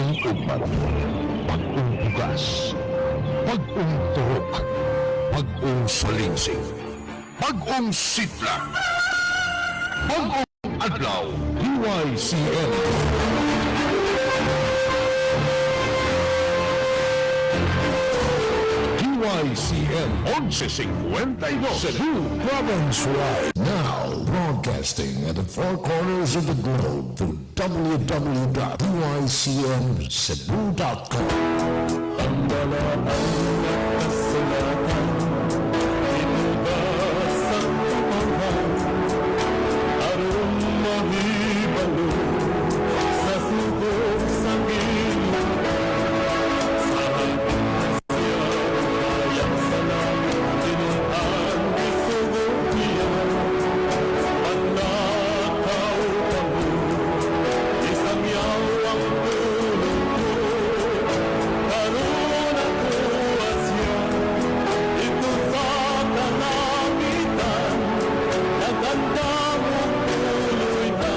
Bagong upat, bagong bugas, bagong turok, bagong salingsing, bagong sitla, bagong adlaw, UICM. UICM 1152 Cebu Province-wide. Now broadcasting at the four corners of the globe through www.uicmcebu.com. Ang dalaan at kasulatan, inuda sa kapawan, aron mahibalo sa subok sa gilid. Sa hanggang siya, bayang sa langit, tinuhan isugot niya. Panakaw ka mo, isang yawang tulong ko. Karuna ko asya, ito sa kalangitan, naganda mo tuloy na,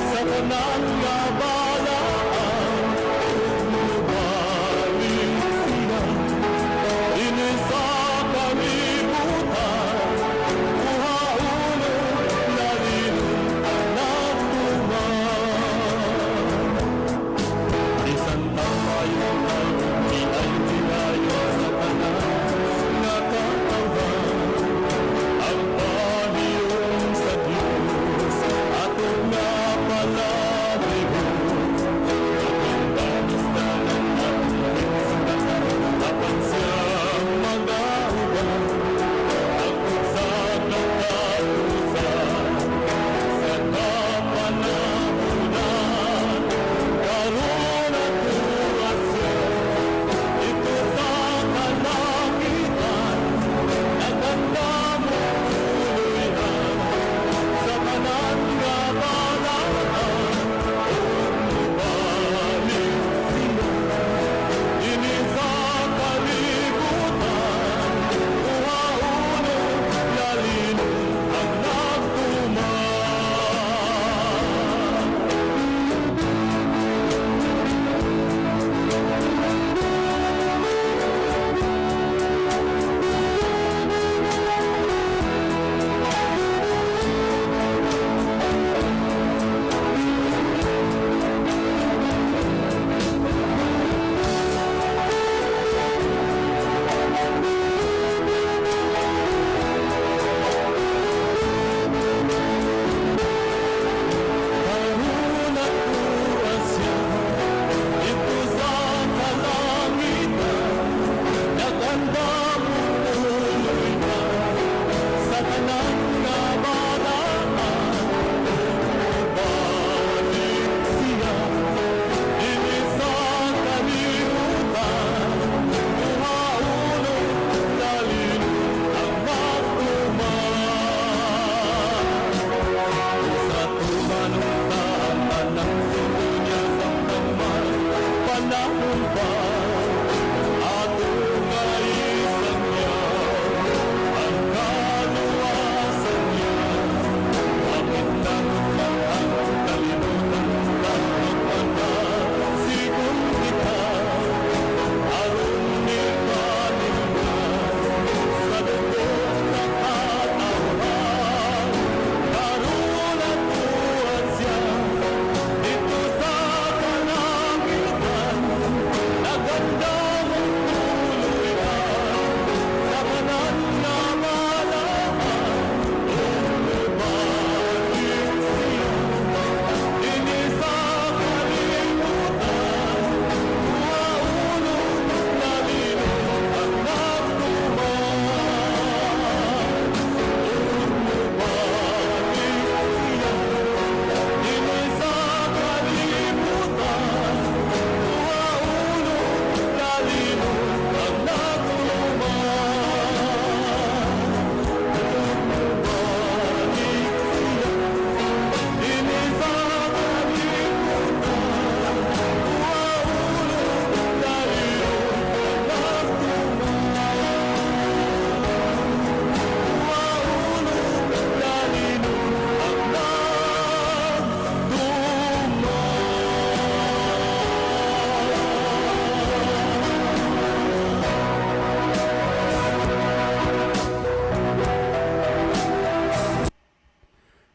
sa kanan nga balaan, umubalik siya, ini sa kalibutan, kuhaulo, lalino, natuman. Isang tayo di ay tinayo sa kanan na katawan. Ang pahiyong sa Diyos ato nga palaliho. Ating danos na ng ating dapat siyang mag-aubang. Ang unsad ng katusan sa kapanahunan. Karuna ko asya, ito sa kalangitan, naganda mo tuloy na, sa kanan nga balaan, umubalik siya, ini sa kalibutan, kuhaulo, lalino, ang nagtuman. Karuna ko asya, ito sa kalangitan, naganda mo tuloy na, sa kanan nga balaan, umubalik siya, ini sa kalibutan, kuhaulo, lalino, ang magtuman. Sa tumanong anak sugo niya sa pagman, panahon pa, ato nga isang niya, ang kaluwasan niya. Bakit naman ang kalimutan, bakit panasigon kita, aron ikalimnan, sa lubos na katawan. Karuna ko asya, ito sa kalangitan, naganda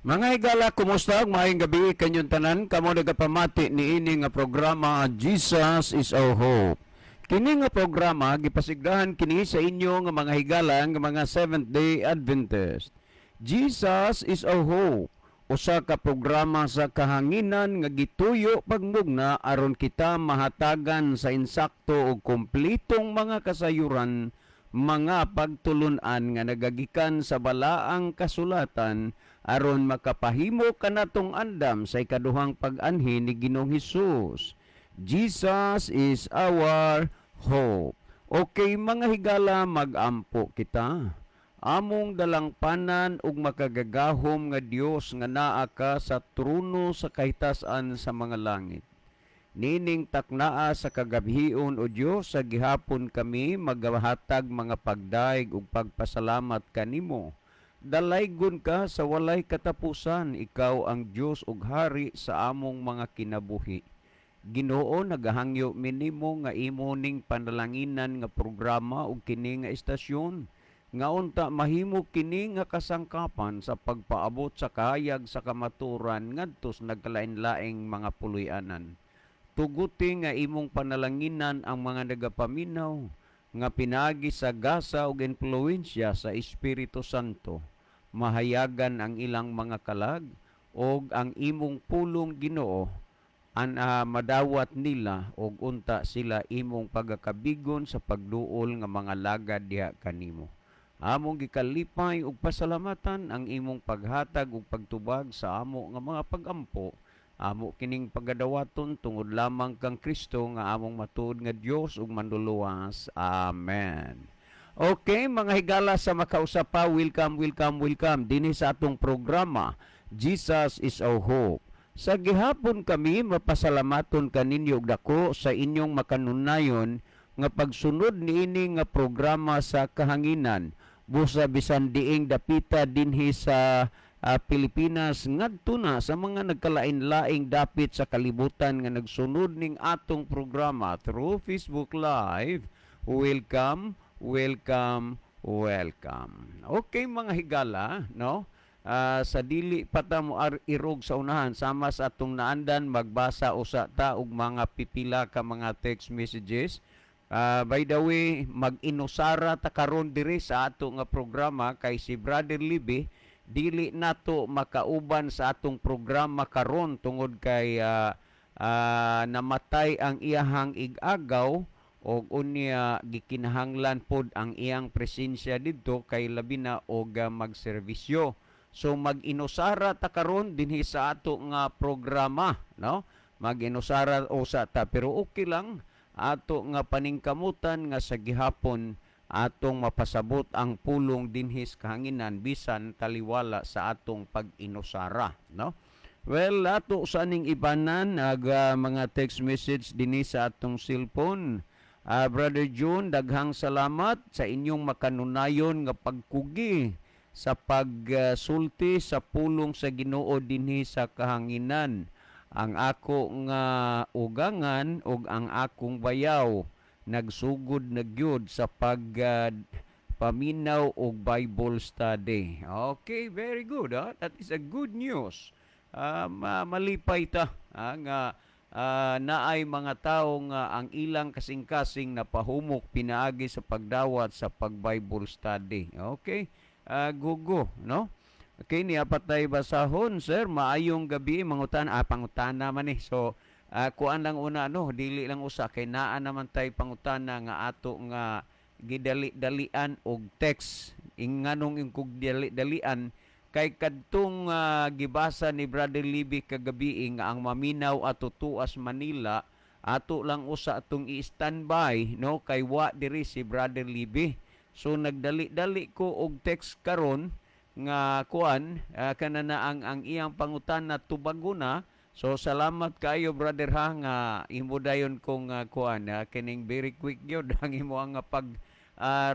Mga higala, kumusta? Maayong gabi kanyong tanan. Kamo nagapamati ni ini nga programa Jesus is our hope. Kini nga programa gipasigdahan kini sa inyo nga mga higala nga mga Seventh-day Adventist. Jesus is our hope. Usa ka programa sa kahanginan nga gituyo pagmugna aron kita mahatagan sa insakto ug kumplitong mga kasayuran, mga pagtulunan nga nagagikan sa balaang kasulatan aron makapahimo kanatong andam sa ikaduhang pag-anhi ni Ginoong Hesus. Jesus is our hope. Okay mga higala, magampo kita. Among dalangpanan ug makagagahom nga Dios nga naa ka sa trono sa kahitasan sa mga langit. Nining taknaa sa kagabhion o Dios sa gihapon kami magahatag mga pagdaig ug pagpasalamat kanimo. Dalaygon ka sa walay katapusan, ikaw ang Dios ug hari sa among mga kinabuhi. Ginoo, nagahangyo minimo nga imo ning panalanginan nga programa ug kini nga istasyon. Nga unta mahimo kini nga kasangkapan sa pagpaabot sa kahayag sa kamaturan ngadto sa nagkalain-laing mga puloy-anan. Tuguti nga imong panalanginan ang mga nagapaminaw nga pinaagi sa gasa ug impluwensya sa Espiritu Santo. Mahayagan ang ilang mga kalag ug ang imong pulong Ginoo madawat nila ug unta sila imong pagakabigon sa pagduol nga mga lagad diha kanimo. Among gikalipay ug pasalamatan ang imong paghatag ug pagtubag sa amo nga mga pagampo. Amo kining pagadawaton tungod lamang kang Kristo nga among matuod nga Dios ug manluluwas. Amen. Okay, mga higala sa makausapa, welcome dinhi sa atong programa Jesus is our hope. Sa gihapon kami mapasalamaton kaninyo og dako sa inyong makanunayon nga pagsunod niini nga programa sa kahanginan busa bisan diing dapita dinhi sa Pilipinas ngadto na sa mga nagkalain-laing dapit sa kalibutan nga nagsunod ning atong programa through Facebook Live. Welcome. Okay mga higala, no? Sa dili pata mo irog sa unahan sama sa atong naandan magbasa usa ta og mga pipila ka mga text messages. By the way, mag-inusara ta karon diri sa ato nga programa kay si Brother Libby dili nato makauban sa atong programa karon tungod kay namatay ang iyahang ig-agaw og unya gikinahanglan pod ang iyang presensya didto kay labi na og magserbisyo. So mag-inusara ta karon dinhi sa ato nga programa, no? Mag-inusara usa ta pero okay lang ato nga paningkamutan nga sa gihapon atong mapasabot ang pulong dinhis kahanginan bisan taliwala sa atong pag-inusara, no? Well, ato sa ning ibanan mga text message dinhi sa atong cellphone. Brother June, daghang salamat sa inyong makanunayon nga pagkugi sa pagsulti sa pulong sa Ginoo dinhi sa kahanginan. Ang ako nga ugangan ug ang akong bayaw nagsugod na gyud sa paminaw og Bible study. Okay, very good. That is a good news. Malipay ta nga naay mga tawo nga ang ilang kasing-kasing napahumok pinaagi sa pagdawat sa pag-Bible study. Okay? Gugo, no? Okay, niya patay basahon, sir. Maayong gabi, pangutana man eh. So, kuan lang una, no? Dili lang usa. Kay naa naman tay pangutana nga ato nga gidali-dalian og text. Inganong ingkog dali-dalian kay kadtong gibasa ni Brother Libby kagabi nga ang maminaw ato tuas Manila, ato lang usa atong i-standby, no? Kay wa diri si Brother Libby. So, nagdali-dali ko og text karon nga kuan kanana ang iyang pangutana tubago na. So salamat kayo brother ha nga imo dayon kong kuan kining very quick gyud ang imo nga pag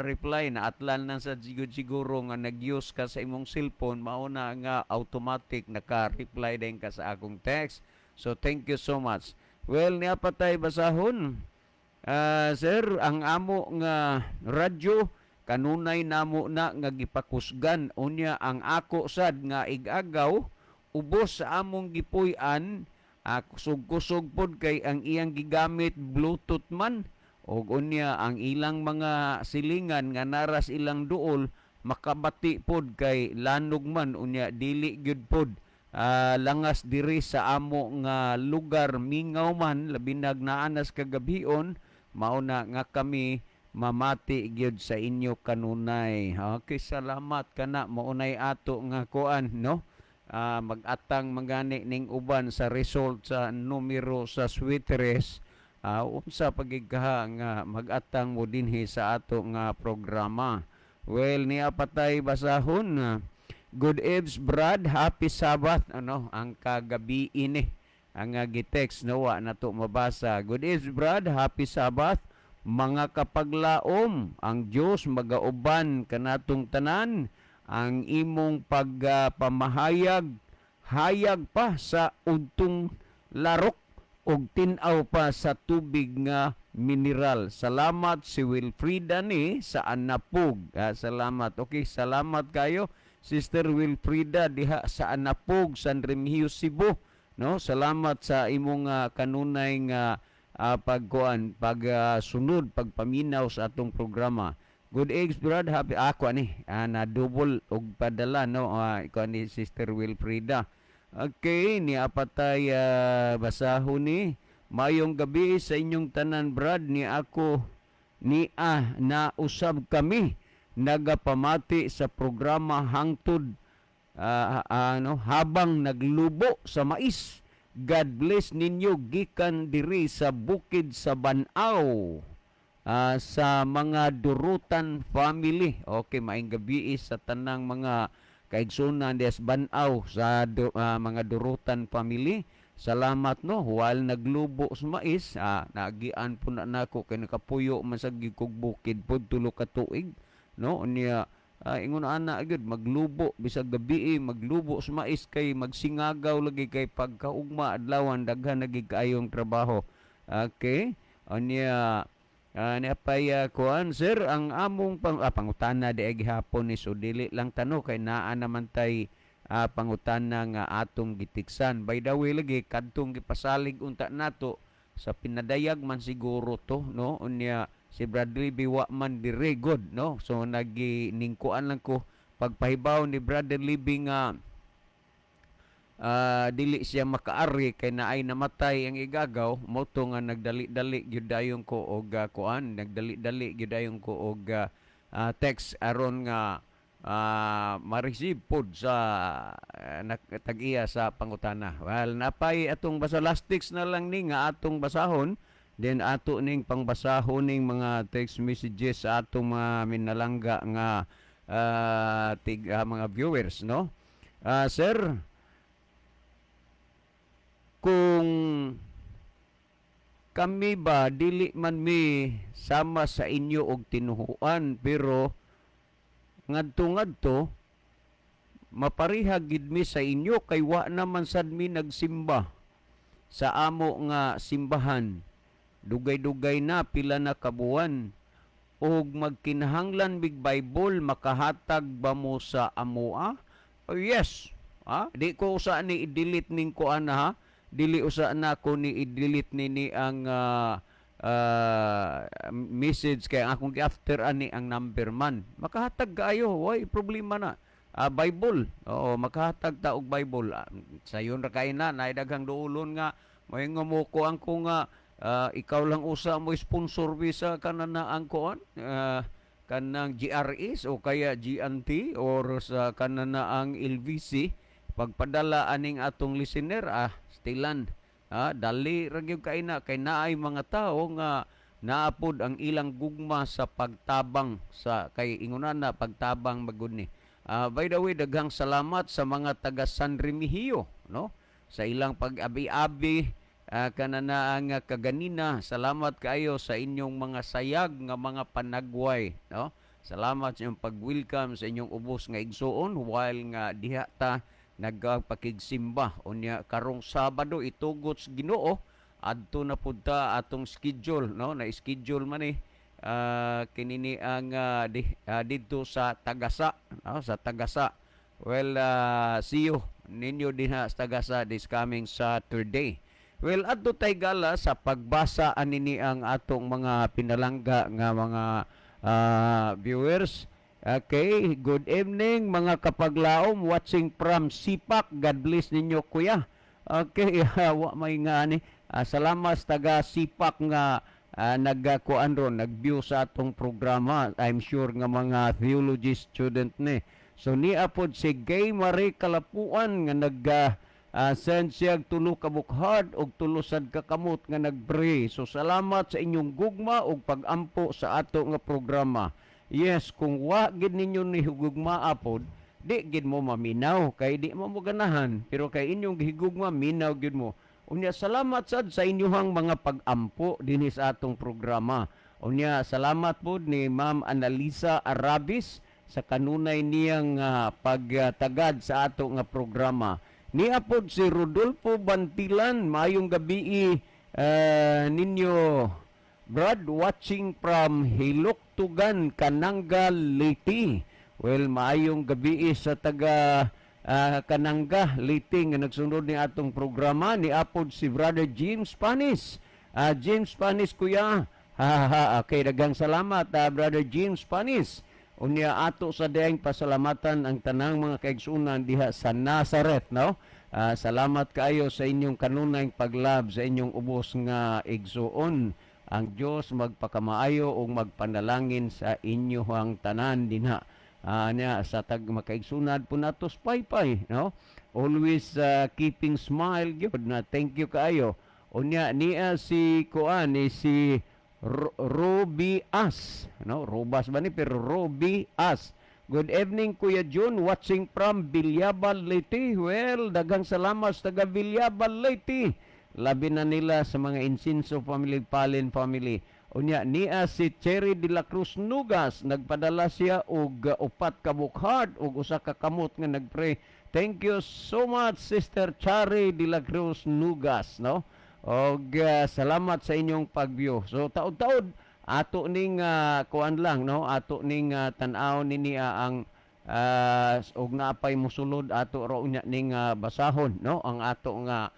reply na atlan lang sa siguro nga nag-use ka sa imong cellphone mao na nga automatic naka-reply din ka sa akong text. So thank you so much. Well, niya patay basahon. Sir, ang amo nga radyo kanunay namo na nga gipakusgan unya ang ako sad nga igagaw ubos sa among gipuy-an, kusog-kusog pod kay ang iyang gigamit Bluetooth man, og unya ang ilang mga silingan nga naras ilang duol makabati pod kay lanog man, unya dili gyud pod langas diri sa amo nga lugar, mingaw man labi nagnaanas kagabion, mauna nga kami mamati gyud sa inyo kanunay. Okay, salamat kana maunay ato nga kuan, no? Mag-atang magani ning uban sa result sa numero sa Sweeteres. Unsa pagigkaha nga mag-atang mo dinhi sa ato nga programa. Well, niya patay basahon. Good eves, Brad. Happy Sabbath. Ano, ang kagabi ini. Ang gitext, no, wa na to mabasa. Good eves, Brad. Happy Sabbath. Mga kapaglaom, ang Dios magauban kanatong tanan, ang imong pagpamahayag, hayag pa sa udtong larok, og tin-aw pa sa tubig nga mineral. Salamat si Wilfrida ni sa Anapug. Salamat. Okay, salamat kayo Sister Wilfrida diha sa Anapug, San Remigio, Cebu. No, salamat sa imong kanunay nga pagsunod, pagpaminaw sa atong programa. Good eggs, Brad. Happy ako ni na double og padala, no, ikaw ni Sister Wilfrida. Okay, ni apatay basahon ni. Mayong gabi sa inyong tanan, Brad. Ni ako na usab kami nagapamati sa programa hangtod habang naglubo sa mais. God bless ninyo gikan diri sa bukid sa Banaw, sa mga Durutan family. Okay, maayong gabi sa tanang mga kaigsunan des Banaw sa mga Durutan family. Salamat, no, while naglubo sa mais, nagian po na nako kay nakapuyo man sa gikog bukid pod tulo ka tuig, no, unya ingon ana gyud maglubo bisag gabi, maglubo sa mais kay magsingagaw lagi kay pagkaugma adlawan daghan lagi kaayong trabaho. Okay, unya niapay kuan sir ang among pangutana di gihapon ni so dili lang tano kay naa naman tay pangutana nga atong gitiksan. By the way lagi kadtong gipasalig unta nato sa pinadayag man siguro to, no, unya si Bradley Biwa man dire good, no, so naginingkuan lang ko pagpahibaw ni Brother Libby nga dili siya makaari kay naay namatay ang igagaw, mo to nga nagdali-dali gyud dayon ko og kuan, nagdali-dali gyud dayon ko og text aron nga ma-receive pod sa tag-iya sa pangutana. Well, napay atong basalastics na lang ni nga atong basahon, then ato ning pangbasahon ning mga text messages sa atong mga minalangga nga mga viewers, no. Sir, kung kami ba dili man mi sama sa inyo og tinuhuan, pero ngadto mapariha gid mi sa inyo kay wa naman sad mi nagsimba sa amo nga simbahan. Dugay-dugay na pila na kabuan, og magkinahanglan big Bible makahatag ba mo sa amoa? Oh, yes. Di ko usa ni i-delete ning kuan ha. Dili usa na ko ni i-delete ni ang message kay akong after ani ang number man. Makahatag kaayo, way problema na. Bible. Oo, makahatag ta og Bible. Sayon ra kay na daghang duolon nga may mo ko ang ko nga ikaw lang usa mo sponsor visa kanana ang kuan kanang GRS o kaya GNT or sa kanana ang LVC pagpadala aning atong listener stilan dali ra gyud kay naay mga tao nga naapod ang ilang gugma sa pagtabang sa kay ingunan na pagtabang magud ni. By the way, daghang salamat sa mga taga San Remigio, no, sa ilang pag-abi-abi kanana ang kaganina. Salamat kayo sa inyong mga sayag nga mga panagway, no. Salamat sa inyong pag-welcome sa inyong ubos nga igsuon while nga diha ta nagpakigsimba. Unya karong Sabado itugot sa Ginoo adto na pud ta atong schedule, no, na schedule man kinini ang dito sa Tagasa, no, sa Tagasa. Well, see you ninyo dinha sa Tagasa this coming Saturday. Well, adto tay gala sa pagbasa anini ang atong mga pinalangga nga mga viewers. Okay, good evening mga kapaglaom watching from Sipak. God bless ninyo kuya. Okay, wa may nga ni. Salamat sa taga Sipak nga nagkuan ron, nag-view sa atong programa. I'm sure nga mga theology student ni. So niya pod si Gay Marie Kalapuan nga send siya tulo ka bukhad og tulo sad ka kamot nga nagpray. So salamat sa inyong gugma og pag-ampo sa ato nga programa. Yes, kung wa gid ninyo ni hugugma apod, di gid mo maminaw kay di mo ganahan. Pero kay inyong higugma minaw gid mo. Unya salamat sad sa inyong mga pag-ampo dinhi sa atong programa. Unya salamat pod ni Ma'am Analisa Arabis sa kanunay niyang pagtagad sa ato nga programa. Niapod si Rodolfo Bantilan, mayong gabi ninyo, Brad, watching from Hiloktugan, Kananga, Leyte. Well, mayong gabi sa taga Kananga, Leyte, nga nagsunod ni atong programa. Niapod si Brother James Panis. James Panis, kuya. Okay, dagang salamat, Brother James Panis. Unya ato sa dayang pasalamatan ang tanang mga kaigsunan diha sa Nazareth, no? Salamat kayo sa inyong kanunay paglab sa inyong ubos nga igsuon. Ang Dios magpakamaayo ug magpanalangin sa inyong tanan dinha. Nya sa tag makaigsunad po natos paypay, no? Always keeping smile gyud na. Thank you kayo. Unya niya si kuan ni si Roby As, no? Robas ba ni pero Roby As. Good evening Kuya June, watching from Bilyabal, Leyte. Well, daghang salamat sa taga Bilyabal, Leyte. Labi na nila sa mga Insinso family, Palin family. Unya niya si Cherry de la Cruz Nugas, nagpadala siya og 4 ka bukhad ug usa ka kamot nga nagpray. Thank you so much Sister Cherry de la Cruz Nugas, no? Og salamat sa inyong pag-view. So taod-taod ato ning kuan lang, no? Ato ning tan-aw nini ang og napay musulod ato ro unya ning basahon, no? Ang ato nga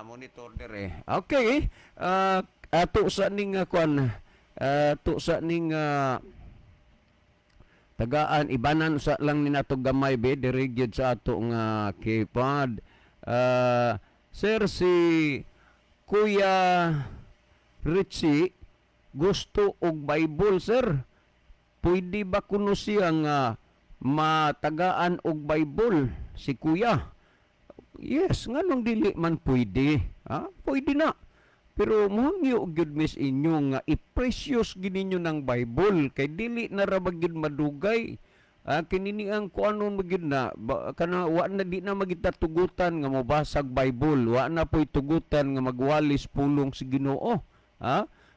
monitor dire. Okay. Ato sa ning kuan ato sa ning tagaan ibanan sa lang ni nato gamay be dire gyud sa ato nga keypad. Sir si Kuya Richie, gusto og Bible, sir. Pwede ba kuno siya nga matagaan og Bible si Kuya? Yes, nganong dili man pwede. Pwede na. Pero muhangyo gyud mis inyo nga i-precious gininyo ng Bible kay dili na ra gyud madugay. Kinini ang kuanon magid na kana wa na di na magitatugutan nga mobasag Bible, wa na po'y tugutan nga magwalis pulong si Ginoo.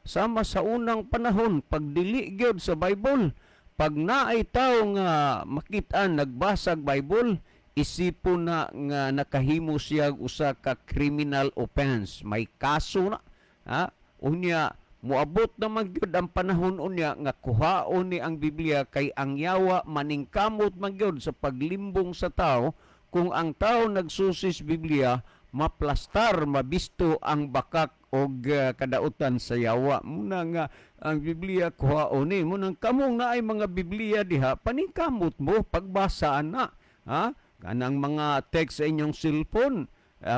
Sama sa unang panahon pagdili gyud sa Bible, pag naay tawo nga makit-an nagbasag Bible, isipon na nga nakahimo siya usa ka criminal offense, may kaso na. Unya muabot naman gyud ang panahon unya nga kuhaon ni ang Biblia kay ang yawa maningkamot man gyud sa paglimbong sa tao kung ang tao nagsusis Biblia maplastar mabisto ang bakak og kadautan sa yawa. Muna nga ang Biblia kuhaon ni munang kamong naay mga Biblia diha paningkamot mo pagbasa na. Kanang mga text sa inyong cellphone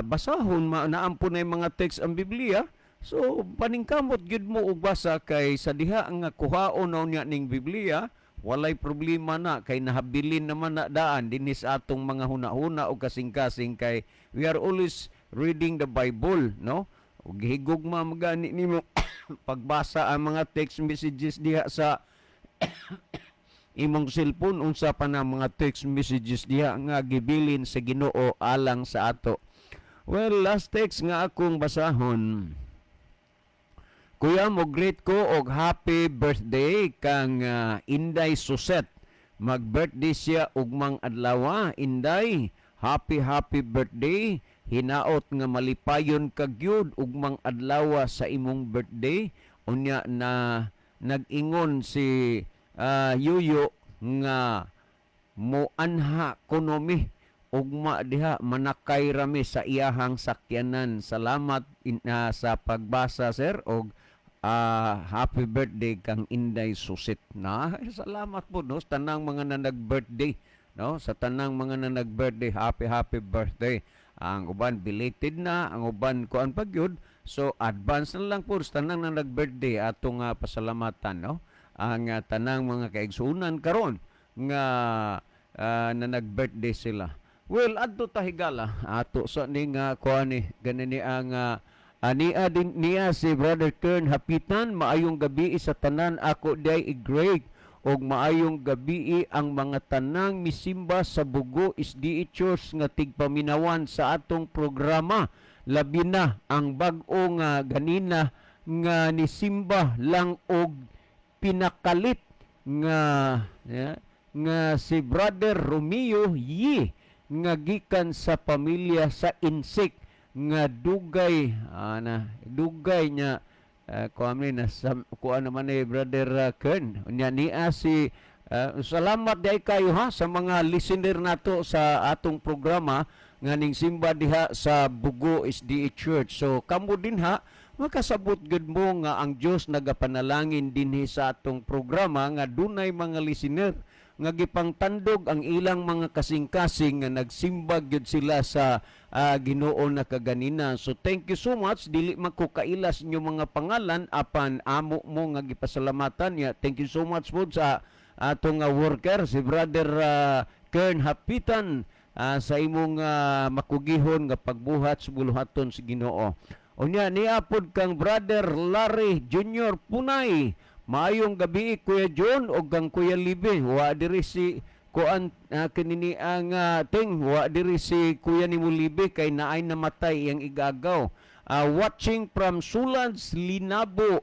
basahon naampo na mga text ang Biblia. So, paningkamot gid mo og basa kay sa diha nga kuhaon na niya ning Biblia, walay problema na kay nahabilin naman na daan dinhi sa atong mga hunahuna o kasing-kasing kay we are always reading the Bible, no? Ug higugma magani nimo pagbasa ang mga text messages diha sa imong cellphone unsa pa na mga text messages diha nga gibilin sa Ginoo alang sa ato. Well, last text nga akong basahon. Kuya, mo greet ko og happy birthday kang Inday Suset. Mag-birthday siya ugmang adlaw. Inday, happy birthday. Hinaot nga malipayon kagyud ugmang adlaw sa imong birthday. Unya na nag-ingon si Yuyo nga moanha konomi ugma diha manakay rami sa iyahang sakyanan. Salamat sa pagbasa sir og happy birthday kang Inday Susit na. Salamat po no sa tanang mga na nag-birthday no, sa tanang mga na nag-birthday, happy birthday. Ang uban belated na, ang uban kuan pagyud. So advance na lang po sa tanang na nag-birthday atong pasalamatan no. Ang tanang mga kaigsunan karon nga na nag-birthday sila. Well, adto ta higala ato sa ning kuan ni ganini ang niya si Brother Kern Hapitan. Maayong gabi sa tanan, ako day Greg og maayong gabi ang mga tanang misimba sa Bugo SDA Church nga tigpaminawan sa atong programa. Labi na ang bag-o nga ganina nga nisimba lang og pinakalit nga si Brother Romeo Yi nga gikan sa pamilya sa insect nga dugay niya kuan naman ni Brother Kern niya si salamat day kayo ha sa mga listener nato sa atong programa nga ning simba diha sa Bugo SDA Church. So kamo din ha makasabot gud mo nga ang Dios nagapanalangin dinhi sa atong programa nga dunay mga listener nga gipangtandog ang ilang mga kasing-kasing nga nagsimba gyud sila sa Ginoo na kaganina. So thank you so much. Dili man ko kailas inyo mga pangalan apan amo mo nga gipasalamatan niya. Thank you so much po sa atong worker si Brother Kern Hapitan sa imong makugihon nga pagbuhat sa buluhaton sa Ginoo. Unya niapod kang Brother Larry Jr. Punay. Maayong gabi Kuya John o kang Kuya Libe. Wa diri si kuan kinini ang ting wa diri si Kuya ni Libe kay naay namatay ang igagaw. Watching from Sulans Linabo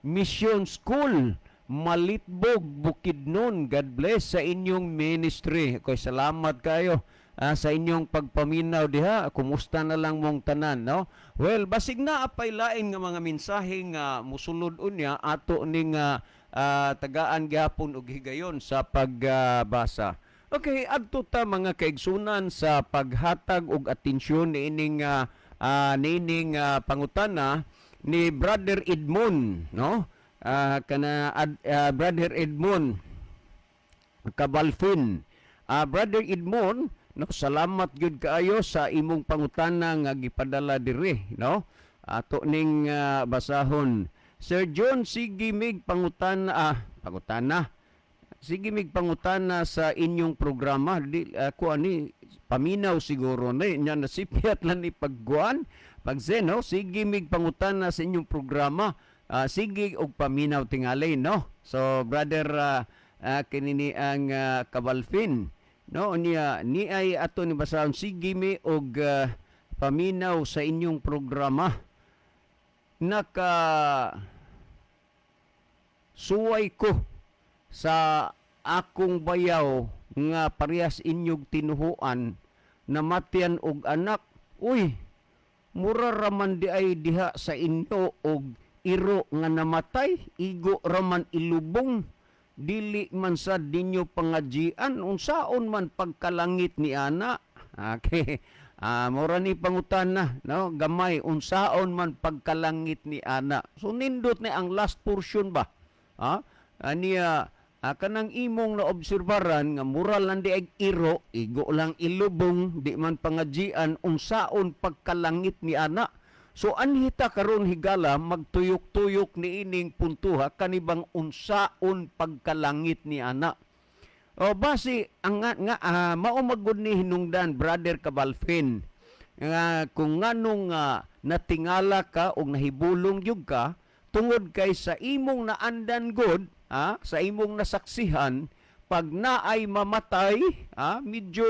Mission School Malitbog Bukidnon. God bless sa inyong ministry. Koy salamat kayo sa inyong pagpaminaw diha. Kumusta na lang mong tanan no? Well, basig na apay lain nga mga mensahe nga musulod unya ato ning tagaan gyapon og higayon sa pagbasa. Okay, adto ta mga kaigsunan sa paghatag og atensyon niining pangutana ni Brother Edmond no? Brother Edmond Cabalfin. Brother Edmond, no, salamat gyud kaayo sa imong pangutana nga gipadala diri, no? Ato ning basahon. Sir John, sige mig pangutana. Sige mig pangutana sa inyong programa. Ako ani paminaw siguro na nya nasipiat lang ni pagguan. Pagse, no? Sige mig pangutana sa inyong programa. Sige og paminaw tingali, no? So brother kinini ang Cabalfin, no, ni ay ato ni basahon sige mi og paminaw sa inyong programa. Suway ko sa akong bayaw nga parehas inyong tinuhuan namatyan og anak. Uy, mura raman di ay diha sa inyo og iro nga namatay, igo raman ilubong, dili man sa dinyo pangadjian, unsaon man pagkalangit ni ana. Okay. Mura ni pangutan no? Gamay, unsaon man pagkalangit ni ana. So nindot ni ang last portion ba? Kanang imong na obserbaran nga mura lang di ag iro, igo lang ilubong, di man pangadjian, unsaon pagkalangit ni ana. So anhita karon higala magtuyok-tuyok ni ining puntuha kanibang unsaon pagkalangit ni ana. O base ang mao magud ni hinungdan Brother Cabalfin nga kung nganong natingala ka o nahibulong yug ka tungod kay sa imong naandan god sa imong nasaksihan pag naay mamatay medyo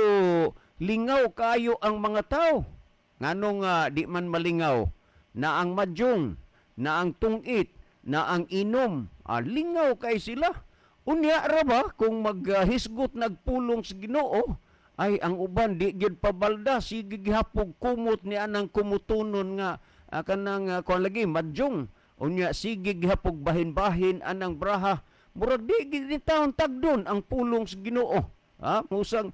lingaw kayo ang mga tao nganong di man malingaw na ang madyong na ang tungit na ang inom lingaw kay sila. Unya ra ba kung maghisgot nagpulong sa Ginoo ay ang uban di gyud pabalda sige gihapog kumot ni anang kumutunon nga kanang kuan lagi madyong. Unya sige gihapog bahin-bahin anang braha murag di gyud taon tagdon ang pulong sa Ginoo. Musang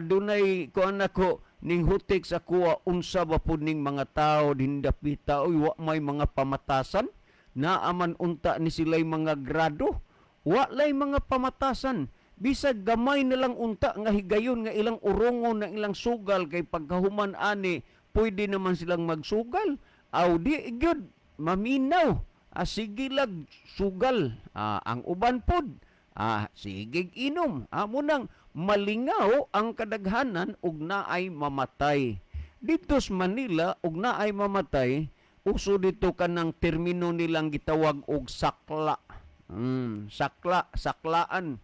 dunay kuan nako ning hutik sa kuha unsa ba pud ning mga tao dindapita oy wa may mga pamatasan naaman unta ni sila'y mga grado wa lay mga pamatasan bisag gamay na lang unta nga higayon nga ilang urongon na ilang sugal kay pagkahuman ani pwede naman silang magsugal aw di gyud maminaw sige lag sugal ang uban pod sige inom amo nang malingaw ang kadaghanan ug naay mamatay dito sa Manila ug naay mamatay uso dito kanang termino nilang gitawag og sakla saklaan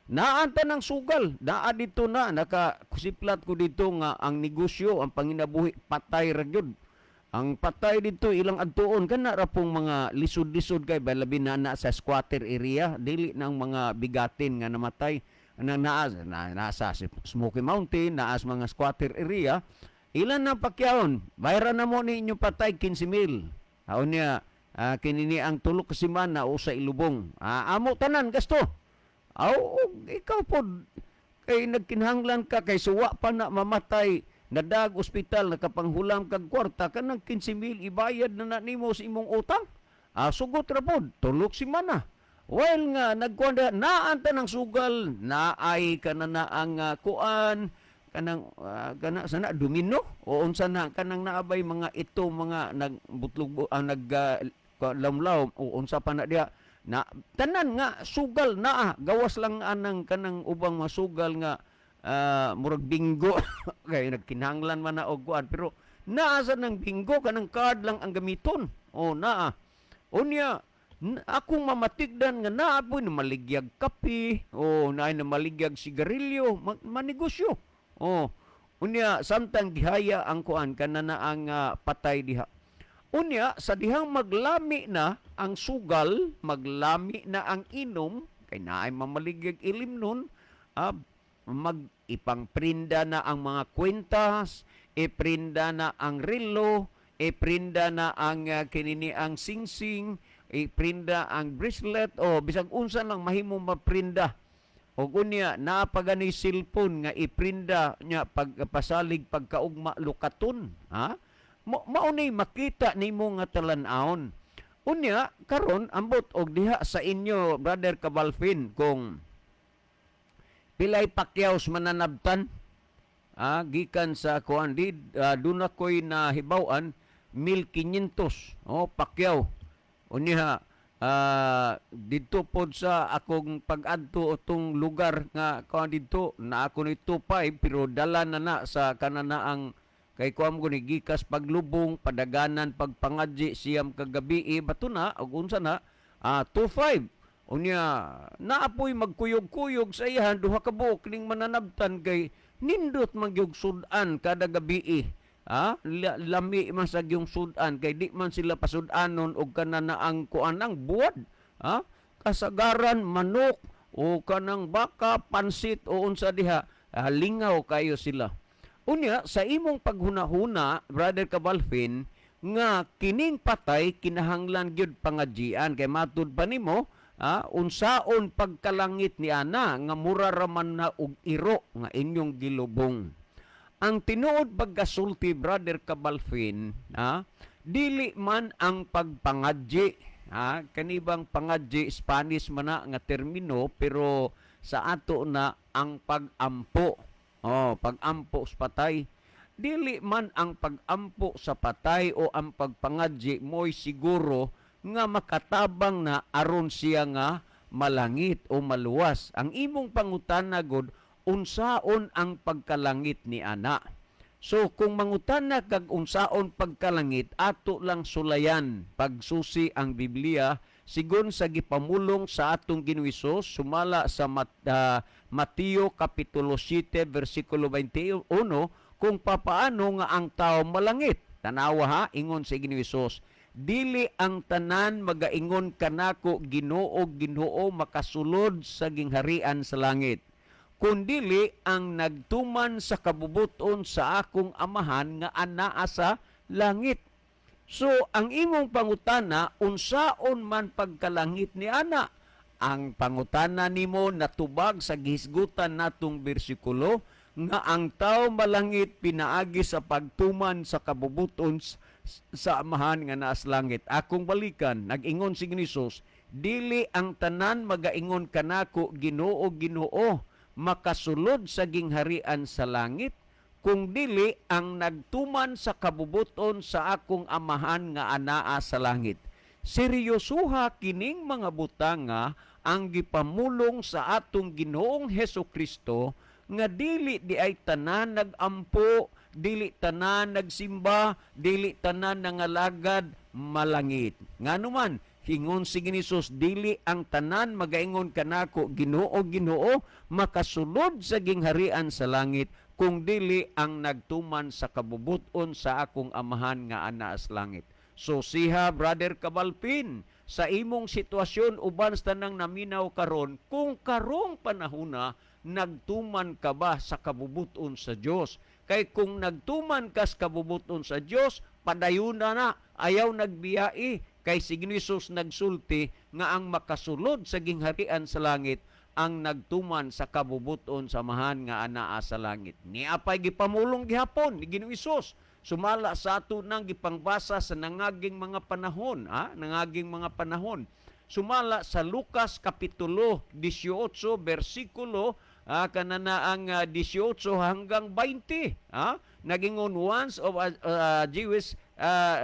naanta ng sugal naa dito na nakakusiplat ko dito nga ang negosyo ang panginabuhi patay ra gyud ang patay dito ilang adtuon kana ra pong mga lisod-lisod kay labi na sa squatter area dili nang mga bigatin nga namatay nasa Smoky Mountain naas mga squatter area ilan na pakyaon bayra na mo ni inyo patay 15,000 haon niya kinini ang tulo ka semana o sa ilubong amo tanan gasto ikaw po kay nagkinahanglan ka kay suwa pa na mamatay nadag ospital nakapanghulam kag kwarta kanang 15,000 ibayad na nimo sa imong utang sugot ra pod tulok semana while nga nagkuanda naanta ng sugal naay kanana ang kuan kanang kana sana domino o unsa na kanang naabay mga ito mga nagbutlog lamlaw o unsa pa na diha na tanan nga sugal naa gawas lang anang kanang ubang masugal nga murag bingo kay nagkinahanglan man na og kuan pero naa sa nang bingo kanang card lang ang gamiton naa unya akong mamatigdan nga naa po na maligyag kape naay na maligyag sigarilyo manegosyo unya samtang gihaya ang kuan kanana ang patay diha unya sa dihang maglami na ang sugal maglami na ang inom kay naay mamaligag ilim nun ipangprinda na ang mga kwentas iprinda na ang relo iprinda na ang kinini ang singsing iprinda ang bracelet bisag unsa lang mahimo maprinda o kunya napagani cellphone nga iprinda nya pagpasalig pagkaugma lukaton maunay makita nimo nga talan-aon unya karon ambot og diha sa inyo Brother Cabalfin kung pilay pakyaws mananabtan gikan sa kuan di duna koy nahibaw-an 1,500 pakyaw unya dito pod sa akong pag-adto utong lugar nga kuan dito na ako ni 25 pero dala na sa kanana ang kay kuam ko ni gikas paglubong padaganan pagpangadji siyam kagabi bato na ug unsa na 25 unya naapoy magkuyog-kuyog sa iyan duha ka buok ning mananabtan kay nindot magyug sudan kada gabi lami man sa gyung sudan kay di man sila pasudanon og kanana ang kuan ang buwad kasagaran manok o kanang baka pansit o unsa diha lingaw kayo sila unya sa imong paghunahuna Brother Cabalfin nga kining patay kinahanglan gyud pangadjian kay matud pa nimo unsaon pagkalangit ni ana nga mura raman na og iro nga inyong gilubong ang tinuod pagkasulti Brother Cabalfin dili man ang pagpangadji kanibang pangadji Spanish man na nga termino pero sa ato na ang pagampo pagampo sa patay dili man ang pagampo sa patay o ang pagpangadji mo'y siguro nga makatabang na aron siya nga malangit o maluwas ang imong pangutana gud unsaon ang pagkalangit ni ana so kung mangutana kag unsaon pagkalangit ato lang sulayan pagsusi ang Biblia sigon sa gipamulong sa atong Ginoong Hesus sumala sa Mateo kapitulo 7 bersikulo 21 kung papaano nga ang tao malangit. Tanawa ingon sa Ginoong Hesus, dili ang tanan magaingon kanako Ginoo makasulod sa gingharian sa langit. Kundili ang nagtuman sa kabubuton sa akong amahan nga anaa sa langit. So, ang imong pangutana, unsaon man pagkalangit ni ana? Ang pangutana nimo natubag sa gihisgutan natong bersikulo nga ang tao malangit pinaagi sa pagtuman sa kabubuton sa amahan nga naas langit. Akong balikan, nag-ingon si Hesus, dili ang tanan magaingon kanako Ginoo Ginoo makasulod sa gingharian sa langit, kung dili ang nagtuman sa kabubuton sa akong amahan nga anaa sa langit. Seryosuha kining mga butanga ang gipamulong sa atong Ginoong Hesukristo nga dili di ay tanan nagampo, dili tanan nagsimba, dili tanan nangalagad malangit. Nganuman, hingon si Hesus, dili ang tanan magaingon kanako Ginoo Ginoo makasulod sa gingharian sa langit, kung dili ang nagtuman sa kabubuton sa akong amahan nga ana sa langit. So siha, Brother Cabalpin, sa imong sitwasyon uban sa tanang naminaw karon, kung karong panahuna nagtuman ka ba sa kabubuton sa Dios? Kay kung nagtuman ka sa kabubuton sa Dios, padayuna na, ayaw nagbiyai. Kay si Hesus nagsulti nga ang makasulod sa gingharian sa langit ang nagtuman sa kabubuton sa mahan nga anaa sa langit. Niapay gipamulong gihapon ni Ginoong Hesus. Sumala sa ato nang gipangbasa sa nangaging mga panahon, nangaging mga panahon. Sumala sa Lucas kapitulo 18 bersikulo kanana ang 18 hanggang 20. Nagingon once of a Jewish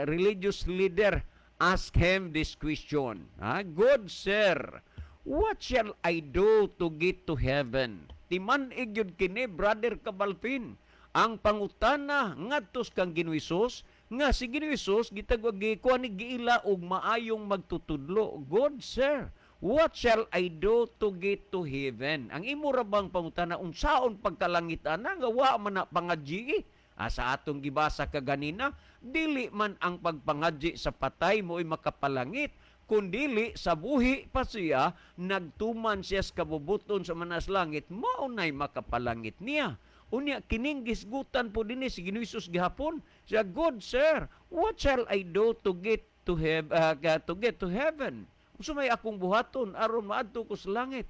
religious leader ask him this question. Good sir, what shall I do to get to heaven? Timan igyud kini, Brother Cabalpin. Ang pangutana ngadtos kang Ginoong Hesus, nga si Ginoong Hesus gitagwag kuan ni giila og maayong magtutudlo. Good sir, what shall I do to get to heaven? Ang imo ra bang pangutana unsaon pagkalangitan nga wa man na pangadyi? Sa atong gibasa kaganina, dili man ang pagpangadyi sa patay mo'y makapalangit, kundili sa buhi pa siya, nagtuman siya sa kabubuton sa manas langit, maunay makapalangit niya. Unya kining gisgutan po dinhi si Ginoong Hesus gihapon. Siya, good sir, what shall I do to get to heaven? Unsa may akong buhaton aron maadto ko sa langit?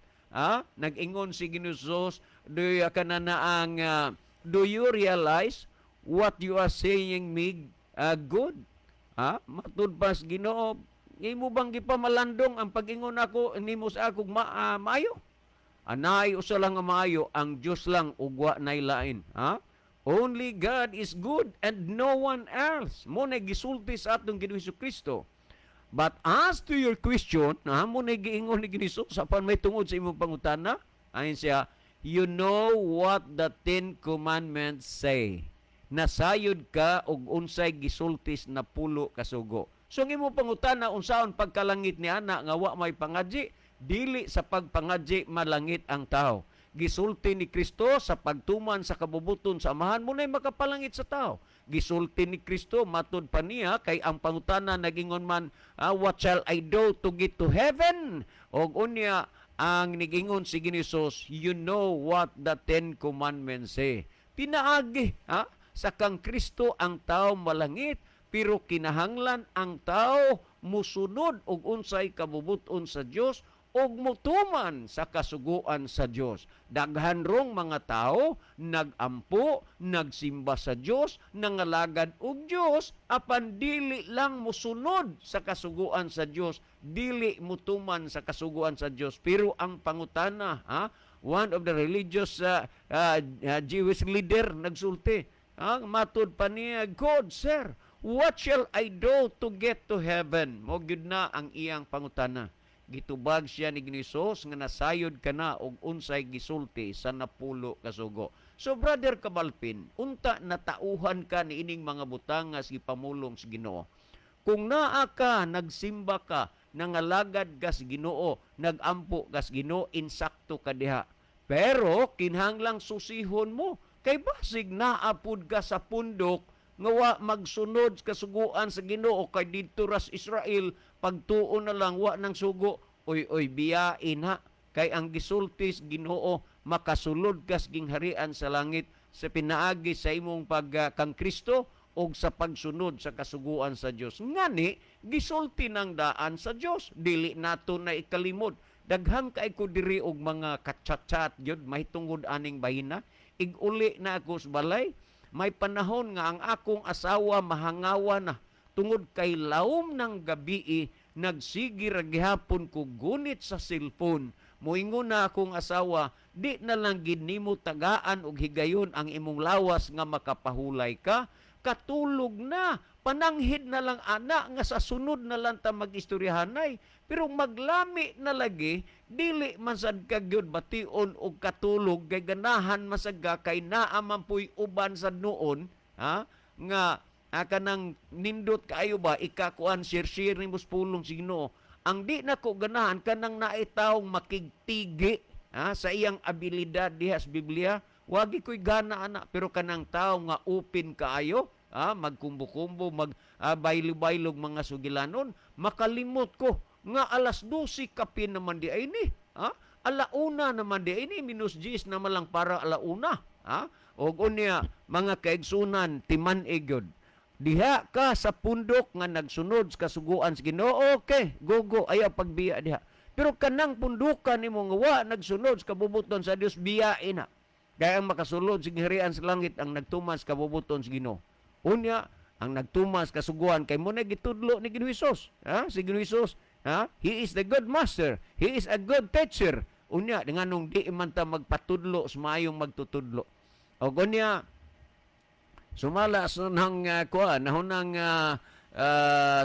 Nag-ingon si Ginoong Hesus, do you realize what you are saying me good? Matud pas Ginoo, imo bang gipamalandong ang pag-ingon ako nimo sa akong maayo? Anay usa lang nga maayo, ang Dios lang ugwa nay lain. Only God is good and no one else. Mo na gisulti sa atong Ginoong Hesukristo. But as to your question, mo na giingon ni Ginoong sa pan may tungod sa imong pangutana, ayon siya, you know what the 10 commandments say. Nasayod ka og unsay gisultis na pulo kasugo. So ang imong pangutana unsaon pagkalangit ni ana nga wa may pangadji? Dili sa pagpangadji malangit ang tao. Gisulti ni Kristo sa pagtuman sa kabubuton sa amahan mo na'y makapalangit sa tao. Gisulti ni Kristo matud pa niya kay ang pangutana nagingon man, what shall I do to get to heaven? Og unya ang nigingon si Ginoong Hesus, you know what the 10 commandments say. Pinaagi sa kang Kristo ang tao malangit, pero kinahanglan ang tao musunod og unsay kabubuton sa Dios og mutuman sa kasuguan sa Dios. Daghan rong mga tao nagampo, nagsimba sa Dios, nangalagad og Dios, apan dili lang musunod sa kasuguan sa Dios, dili mutuman sa kasuguan sa Dios. Pero ang pangutana, one of the religious Jewish leader nagsulti, matud pa niya, God sir, what shall I do to get to heaven? Mo gyud na ang iyang pangutana. Gitubag siya ni Ginoong Hesus nga nasayod ka na og unsay gisulti sa napulo kasugo. So Brother Cabalpin, unta natauhan ka ni ining mga butang nga gipamulong sa Ginoo. Kung naa ka, nagsimba ka, nangalagad ka sa Ginoo, nagampo ka sa Ginoo, insakto ka diha. Pero kinahanglang susihon mo, kay basig naapud ka sa pundok nga wa magsunod kasuguan sa Ginoo kay didto ras Israel pagtuon na lang wa nang sugo. Oy biyain ha, kay ang gisultis Ginoo makasulod kas gingharian sa langit sa pinaagi sa imong kang Kristo og sa pagsunod sa kasuguan sa Dios. Ngani gisulti nang daan sa Dios, dili nato na ikalimod. Daghang kay ko diri og mga katchat-chat gyud mahitungod aning bahina. iguli na ako sa balay. May panahon nga ang akong asawa mahangawa na tungod kay lawom ng gabi nagsigi ra gihapon ko gunit sa cellphone. Moingon na akong asawa, di na lang gid nimo tagaan og higayon ang imong lawas nga makapahulay ka. Katulog na, pananghid na lang ana nga sa sunod na lang ta mag-istoryahanay. Pero maglami na lagi, dili man sad ka gyud bation og katulog kay ganahan masagga kay naa man puy uban sad noon, ha? Nga kanang nindot kaayo ba ikakuan share nimo sa pulong sa Ginoo. Ang di na ko ganahan kanang naitawong makigtigi sa iyang abilidad diha sa Biblia. Wagi ko'y gana ana, pero kanang tao nga open kaayo, magkumbo-kumbo, baylo-baylog mga sugilanon, makalimot ko nga alas 12 kapin naman di ay ni. Alauna naman di ay ni, minus 10 naman lang para alauna. O unya, mga kaigsunan, timan egyod. Diha ka sa pundok nga nagsunod sa kasuguan sa Ginoo, okay, go, ayaw pagbiya diha. Pero kanang pundukan nimo nga wa nagsunod sa kabubuton sa Dios, biyain na. Kaya ang makasulod sa hirian sa langit ang nagtumas kabubuton sa Ginoo. Unya, ang nagtumas kasuguan kay mo na gitudlo ni Ginoong Hesus. Si Ginoong Hesus, He is the good master. He is a good teacher. Unya, nganong di man ta magpatudlo sa maayong magtutudlo. O unya, sumala sa nang nahunang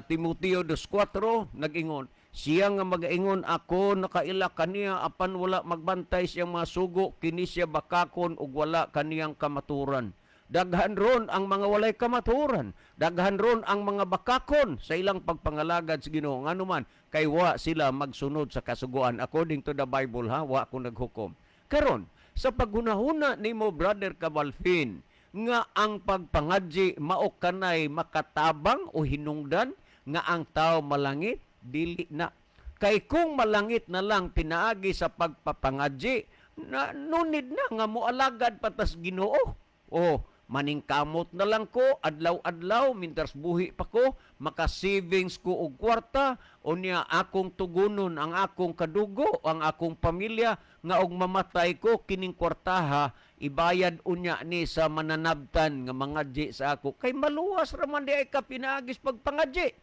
Timoteo 2:4 nag-ingon, siya nga mag-ingon ako nakaila kaniya apan wala magbantay siyang mga sugo kini siya bakakon ug wala kaniyang kamaturan. Daghan ron ang mga walay kamaturan. Daghan ron ang mga bakakon sa ilang pagpangalagad sa Ginoo. Ngano man kay wa sila magsunod sa kasuguan according to the Bible wa ko naghukom. Karon sa paghunahuna nimo Brother Cabalfin nga ang pagpangadji mao kanay makatabang o hinungdan nga ang tao malangit dili na. Kay kung malangit na lang pinaagi sa pagpapangadji, nunid na nga moalagad patas Ginoo. O maningkamot na lang ko adlaw-adlaw mintas buhi pa ko, maka-savings ko og kwarta, unya akong tugunon ang akong kadugo, ang akong pamilya nga og mamatay ko kining kwartaha ibayad unya ni sa mananabtan nga mangadji sa ako. Kay maluwas ra man di ay ka pinaagis pagpangadji.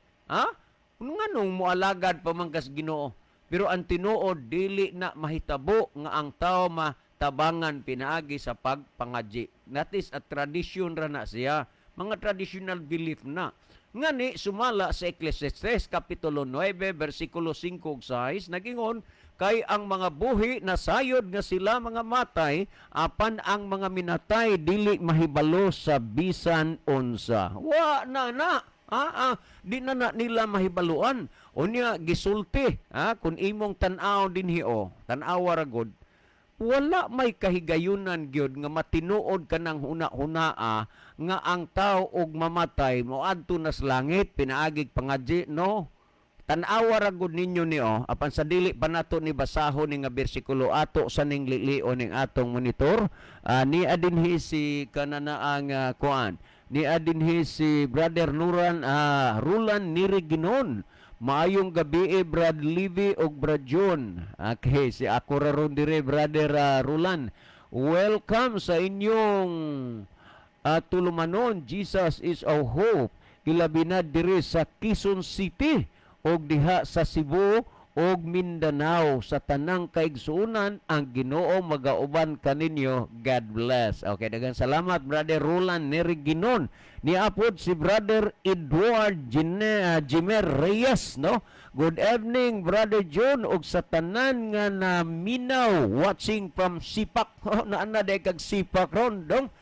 Nganong moalagad pamangkas Ginoo. Pero ang tinuod dili na mahitabo nga ang tao matabangan pinaagi sa pagpangadji. That is a tradition ra na siya. Mga traditional belief na. Ngani sumala sa Ecclesiastes kapitulo 9 bersikulo 5 ug 6 nagingon kay ang mga buhi na sayod nga sila mga matay apan ang mga minatay dili mahibalo sa bisan unsa. Wa na. Di na nila mahibaluan. Unya gisulti, kung imong tan-aw dinhi tan-awa ra gud. Wala may kahigayunan gyud nga matinuod kanang huna-hunaa nga ang tao og mamatay moadto nas langit pinaagig pangadji no. Tan-awa ra gud ninyo apan sa dili pa nato ni basahon ni nga bersikulo ato sa ning lilio ning atong monitor. Ni adinhi si kananaang kuan. Ni adinhi si Brother Rulan Niriginon. Maayong gabi Brad Livy og Brad John. Okay, si ako ra ron dire Brother Rulan. Welcome sa inyong tulumanon. Jesus is our hope. Ilabi na dire sa Quezon City og diha sa Cebu og Mindanao sa tanang kaigsuonan ang Ginoo magauban kaninyo. God bless. Okay, daghang salamat Brother Roland Neriginon. Niapod si Brother Edward Jimer Reyes, no? Good evening Brother John og sa tanan nga naminaw watching from Sipak. Naana day kag Sipak ron dong.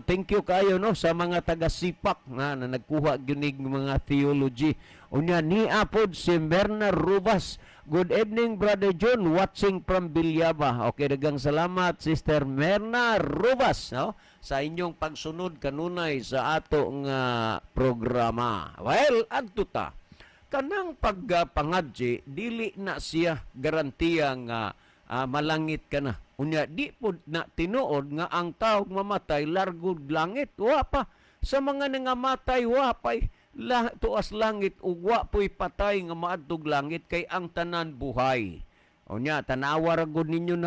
Thank you kayo no sa mga taga Sipak na nagkuha gyud mga theology. Unya niapod si Merna Rubas. Good evening Brother John watching from Bilyaba. Okay, daghang salamat Sister Merna Rubas no sa inyong pagsunod kanunay sa ato nga programa. Well, adto ta. Kanang pagpangadji dili na siya garantiya nga malangit ka na. Unya di pud na tinuod nga ang tao mamatay largod langit. Wa pa sa mga nangamatay wa pay tuas langit ug wa po'y patay nga maadtog langit kay ang tanan buhay. Unya tanawa ra gud ninyo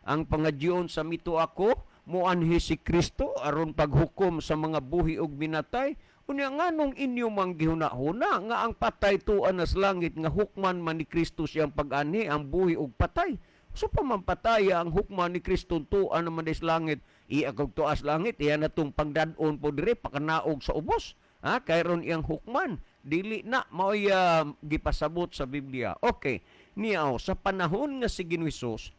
ang pangadyon sa mito ako muanhi si Kristo aron paghukom sa mga buhi ug minatay. Unya nganong inyo mang gihuna-huna nga ang patay tuan nas langit nga hukman man ni Kristo siyang pag-ani ang buhi ug patay. So pamampataya ang hukman ni Kristo tuan naman des langit, iya kag tuas langit, iya natong pagdad-on po dire pakanaog sa ubos. Kayron iyang hukman, dili na maoy gipasabot sa Biblia. Okay, niyaw sa panahon nga si Ginoong Hesus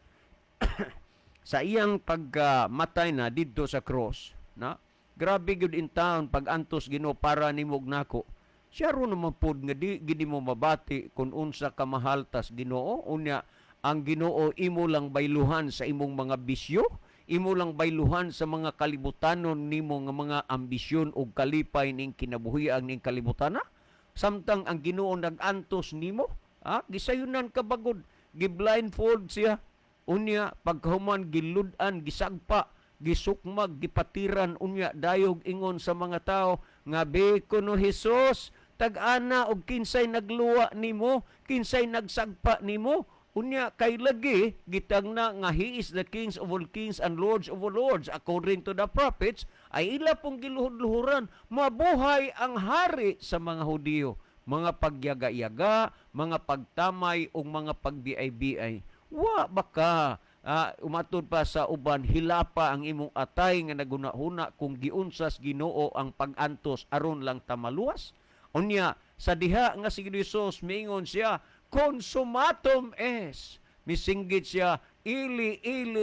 sa iyang pagmatay na didto sa cross, na grabe gyud in town pag antos Ginoo para nimog nako. Siya ro naman pod nga di gid mo mabati kung unsa ka mahaltas Ginoo. Unya ang Ginoo imo lang bayluhan sa imong mga bisyo, imo lang bayluhan sa mga kalibutanon nimo nga mga ambisyon ug kalipay ning kinabuhian ning kalibutana. Samtang ang Ginoo nag-antos nimo, gisayunan ka bagod, gi-blindfold siya. Unya pagkahuman gilud-an, gisagpa, gisukmag, gipatiran, unya dayog ingon sa mga tao nga kuno Hesus, tag-ana og kinsay nagluwa nimo, kinsay nagsagpa nimo. Unya kay lagi gitangna nga he is the kings of all kings and lords of all lords according to the prophets, ay ila pong giluhod-luhuran mabuhay ang hari sa mga Hudiyo, mga pagyaga-yaga, mga pagtamay ug mga pagbiay-biay. Wa baka umatod pa sa uban hilapa ang imong atay nga naguna-huna kung giunsas Ginoo ang pag-antos aron lang tamaluwas. Unya sa diha nga si Hesus miingon siya, consumatum es. Misinggit siya, ili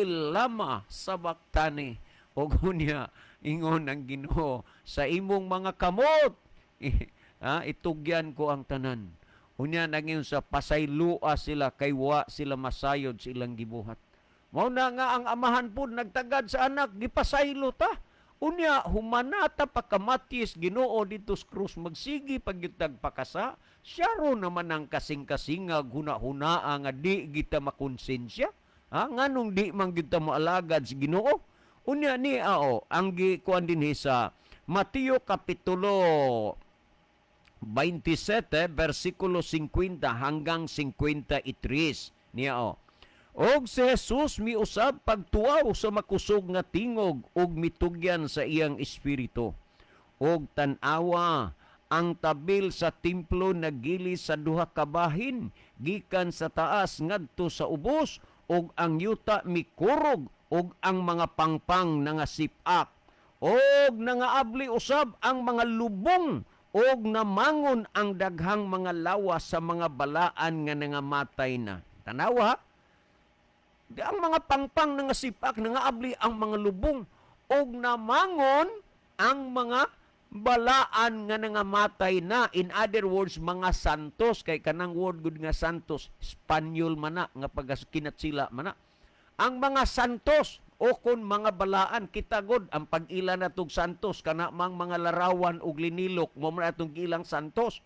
lama sabaktani. O gunya, ingon ang Ginoo, sa imong mga kamot, itugyan ko ang tanan. Unya nangin sa pasaylua sila, kay wa sila masayod sa ilang gibuhat. Mao na nga ang amahan po nagtagad sa anak, gipasaylo ta. Unya, humanata pagkamatis Ginoo dito sa krus, magsigi pagyutag pakasa, siya ro naman ang kasing-kasingag huna-hunaa nga di kita makonsensya. Nganong di man kita moalagad si Ginoo? Unya ni ang gikuan din sa Mateo Kapitulo 27, versikulo 50 hanggang 53. Niya Og si Jesus miusab pagtuaw sa makusog nga tingog og mitugyan sa iyang espiritu. Og tan-awa ang tabil sa templo nagili sa duha ka bahin gikan sa taas ngadto sa ubos, og ang yuta mikurog og ang mga pangpang nangasip-ak. Og nangaabli usab ang mga lubong og namangon ang daghang mga lawas sa mga balaan nga nangamatay na. Tanawa, ang mga pangpang nga sipak, nangaabli ang mga lubong, og namangon ang mga balaan nga nangamatay na. In other words, mga santos, kay kanang word good nga santos, Espanyol man na, nga pagkinat sila man na. Ang mga santos, o kon mga balaan, kitagod ang pag-ila na tog santos, kanamang mga larawan og linilok, mo man atong ilang santos.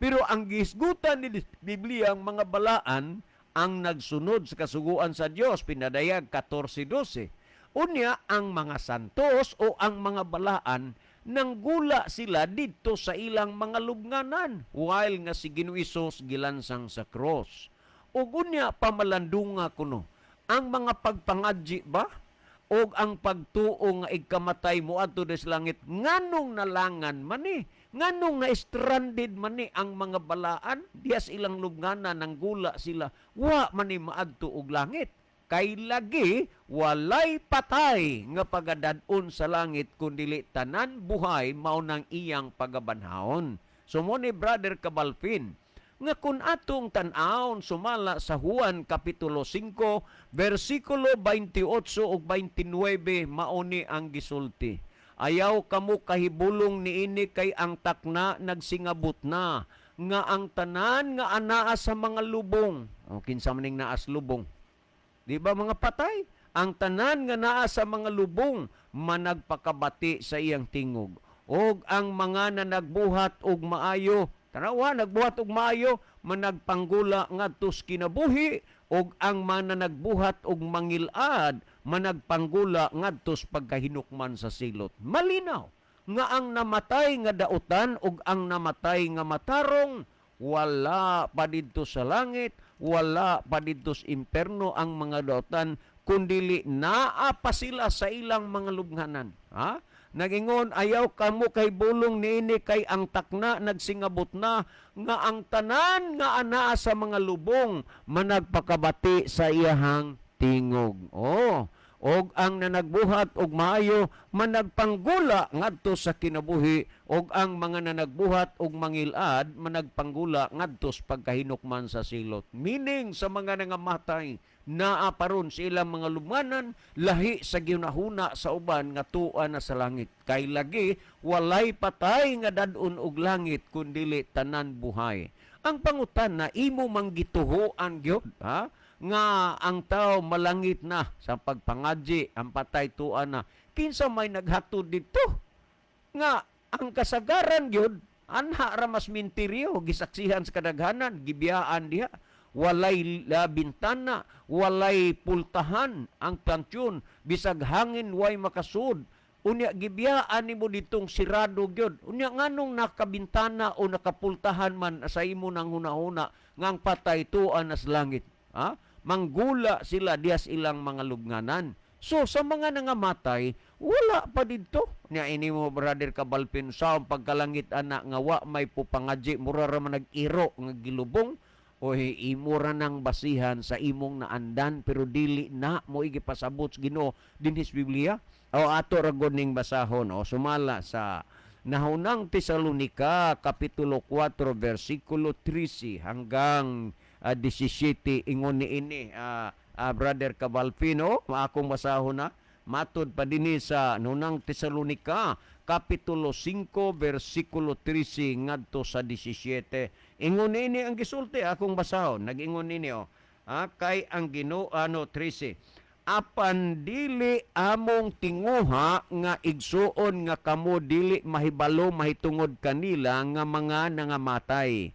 Pero ang gisgutan ni Biblia, ang mga balaan, ang nagsunod sa kasuguan sa Dios, pinadayag 14:12. Unya ang mga santos o ang mga balaan nanggula sila dito sa ilang mga lubnganan while nga si Ginoong Hesus gilansang sa cross. Ug unya pamalandunga kuno ang mga pagpangadji ba o ang pagtuo nga igkamatay mo adto des langit, nganong nalangan man ni, nganong na-stranded man ni ang mga balaan, dias ilang lubnganan nang gula sila, wa man ni maadto og langit. Kay lagi walay patay nga pagadad-on sa langit kundi tanan buhay mao nang iyang pagabanhaon. So mo ni Brother Cabalfin, nga kun atong tan-awon sumala sa Juan Kapitulo 5, versikulo 28 ug 29, mauni ang gisulti. Ayaw kamo kahibulong niini kay ang takna nagsingabot na, nga ang tanan nga anaa sa mga lubong. O kinsa maning naas lubong? Di ba mga patay? Ang tanan nga naa sa mga lubong managpakabati sa iyang tingog. Og ang mga nanagbuhat og maayo, tanawa, nagbuhat og maayo, managpanggula ngadto sa kinabuhi, og ang mga nagbuhat og mangilad, managpanggula ngadto sa pagkahinukman sa silot. Malinaw nga ang namatay nga dautan og ang namatay nga matarong, wala pa didto sa langit, wala pa didto sa imperno ang mga dautan, kundili naa pa sila sa ilang mga lubnganan. Ha? Nagingon, ayaw kamo kay bulong niini kay ang takna nagsingabot na nga ang tanan nga anaa sa mga lubong managpakabati sa iyahang tingog. Oh, og ang nanagbuhat og maayo managpanggula ngadto sa kinabuhi, og ang mga nanagbuhat og mangilad managpanggula ngadto sa pagkahinukman sa silot. Meaning sa mga nangamatay naa paron sa ilang mga lubnganan lahi sa ginahuna sa uban nga tuwa na sa langit. Kay lagi walay patay nga dadun og langit kundili tanan buhay. Ang pangutan na imo manggituhoan gyud, ha? Nga ang tao malangit na sa pagpangadji, ang patay tuwa na. Kinsa may naghatod dito nga ang kasagaran gyud anha ra mas minteryo gisaksihan sa kadaghanan, gibiyaan diha. Walay bintana, walay pultahan ang tansyon, bisag hangin way makasud. Unya gibiyaan nimo ditong sirado gyud. Unya nganong nakabintana o nakapultahan man sa imo nang hunahuna ngang patay tuan nas langit. Ha? Manggula sila dias ilang mga lubnganan. So sa mga nangamatay, wala pa dito. Nya ini mo brother Kabalpin sa pagkalangit ana nga wa may pupangadji mura ra man nag-iro nga gilubong. O imo ra nang basihan sa imong naandan pero dili na mo igipasabot Ginoo dinhis Biblia. O ato ra gud ning basahon o sumala sa Nahunang Tesalonika kapitulo 4 bersikulo 13 hanggang 17 ingon niini brother Cabalpino akong basahon na matud pa dinhi sa Nahunang Tesalonika kapitulo 5 bersikulo 13 ngadto sa 17. Ingon nini ang gisulti akong basahon. Nag-ingon nini kay ang Ginoo 13. Apan dili among tinguha nga igsuon nga kamo dili mahibalo mahitungod kanila nga mga nangamatay.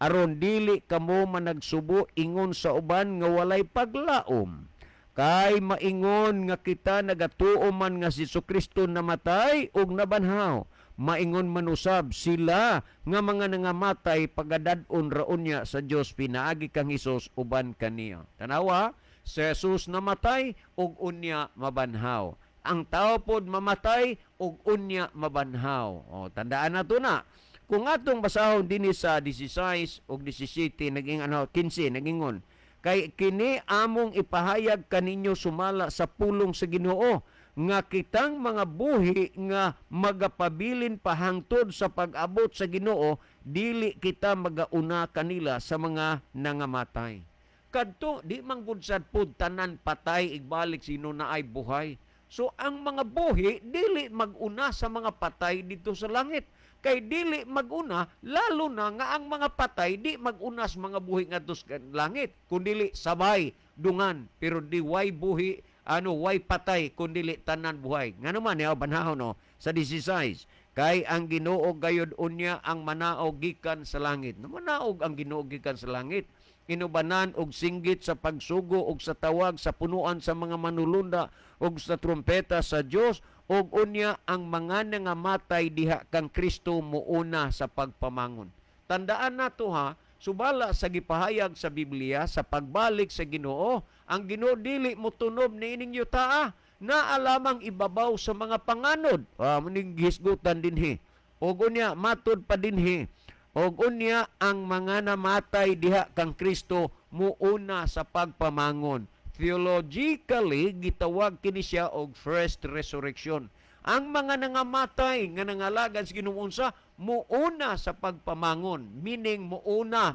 Aron dili kamo managsubo ingon sa uban nga walay paglaom. Kay maingon nga kita nagatuo man nga si Jesucristo namatay ug nabanhaw. Maingon manusab sila nga mga nangamatay pagadad-on raon niya sa Dios pinaagi kang Hesus uban kaniya. Tanawa, si Jesus namatay ug unya mabanhaw. Ang tao pod mamatay ug unya mabanhaw. O tandaan nato na. Kung atong basahon dinhi sa 16 ug 17 naging 15 nagingon kay kini among ipahayag kaninyo sumala sa pulong sa Ginoo nga kitang mga buhi nga magapabilin pahangtod sa pag-abot sa Ginoo dili kita magauna kanila sa mga nangamatay. Kadto di man gud sad pud tanan patay igbalik sino na ay buhay. So ang mga buhi dili maguna sa mga patay dito sa langit. Kay dili maguna lalo na nga ang mga patay di maguna sa mga buhi ngadto sa langit kundili sabay dungan pero di way buhi way patay kundili tanan buhay. Ngano man banhaw no sa 16 kay ang Ginoo gayud unya ang manaog gikan sa langit. Manaog ang Ginoo gikan sa langit. Inubanan og singgit sa pagsugo og sa tawag sa punuan sa mga manulunda og sa trumpeta sa Dios og unya ang mga nangamatay diha kang Kristo muuna sa pagpamangon. Tandaan nato subala sa gipahayag sa Biblia sa pagbalik sa Ginoo, ang Ginoo dili motunob niining yuta na alamang ibabaw sa mga panganod. Muning gisgutan dinhi. Og unya matud pa dinhi. Og unya ang mga namatay diha kang Kristo muuna sa pagpamangon. Theologically gitawag kini siya og first resurrection. Ang mga nangamatay nga nangalagan sa Ginoo unsa muuna sa pagpamangon, meaning mauna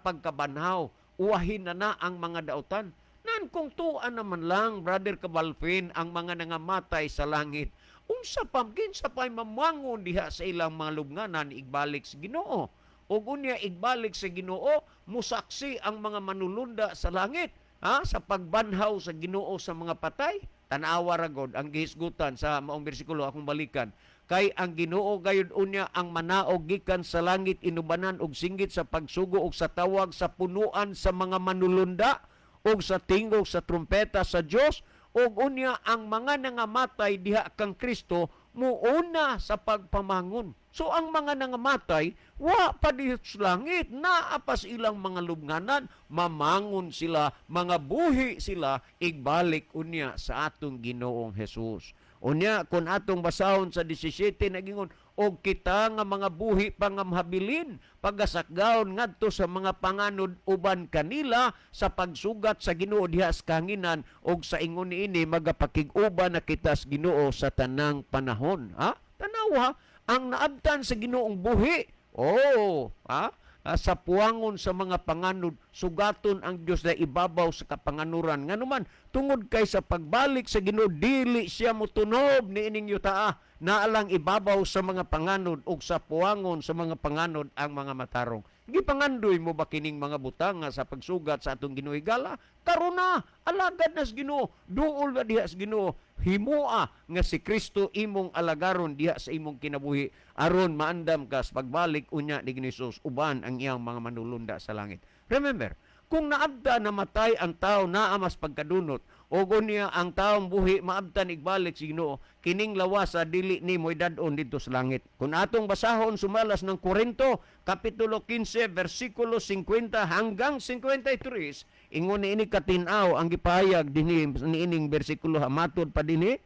pagkabanhaw, uwahin na ang mga dautan. Nan kung tuan naman lang brother Cabalpin ang mga nangamatay sa langit, unsa kinsa pay mamangon diha sa ilang mga lubnganan igbalik sa Ginoo. Ug unya igbalik sa Ginoo, musaksi ang mga manulunda sa langit sa pagbanhaw sa Ginoo sa mga patay. Tanawa ra gud ang gihisgutan sa maong bersikulo akong balikan. Kay ang Ginoo gayud unya ang manaog gikan sa langit inubanan og singgit sa pagsugo og sa tawag sa punuan sa mga manulunda og sa tingog sa trumpeta sa Dios og unya ang mga nangamatay diha kang Kristo muuna sa pagpamangon. So ang mga nangamatay, wa pa dihit sa langit, naapas ilang mga lubnganan, mamangon sila, mga buhi sila, igbalik unya sa atong Ginoong Hesus. Unya, kung atong basahon sa 17, nagingon, og kita nga mga buhi pangamhabilin, pagasakgaon ngadto sa mga panganod uban kanila sa pagsugat sa Ginoo diha sa kanginan, og sa ingon niini magapakig-uban na kita sa Ginoo sa tanang panahon. Ha? Tanawa, ang naabtan sa Ginoong buhi. Oh, ha? Sa puwangon sa mga panganod, sugaton ang Dios na ibabaw sa kapanganuran. Nga naman, tungod kay sa pagbalik sa Ginoo, dili siya mutunob ni ining yuta, naalang ibabaw sa mga panganod o sa puwangon sa mga panganod ang mga matarong. Gipangandoy mo ba kining mga butang nga sa pagsugat sa atong Ginoo higala? Karon na, alagad na sa Ginoo, duol na diha sa Ginoo, himua nga si Kristo imong alagaron diha sa imong kinabuhi aron maandam ka sa pagbalik unya ni Hesus uban ang iyang mga manulunda sa langit. Remember, kung naabda na matay ang tao naamas pagkadunot o unya ang taong buhi maabtan igbalik sa Ginoo, kining lawas sa dili nimo dadon dito sa langit. Kung atong basahon sumalas ng Korinto kapitulo 15 bersikulo 50 hanggang 53, ingon ni ini katinaw ang gipahayag dinhi niining bersikulo hamatod pa dinhi.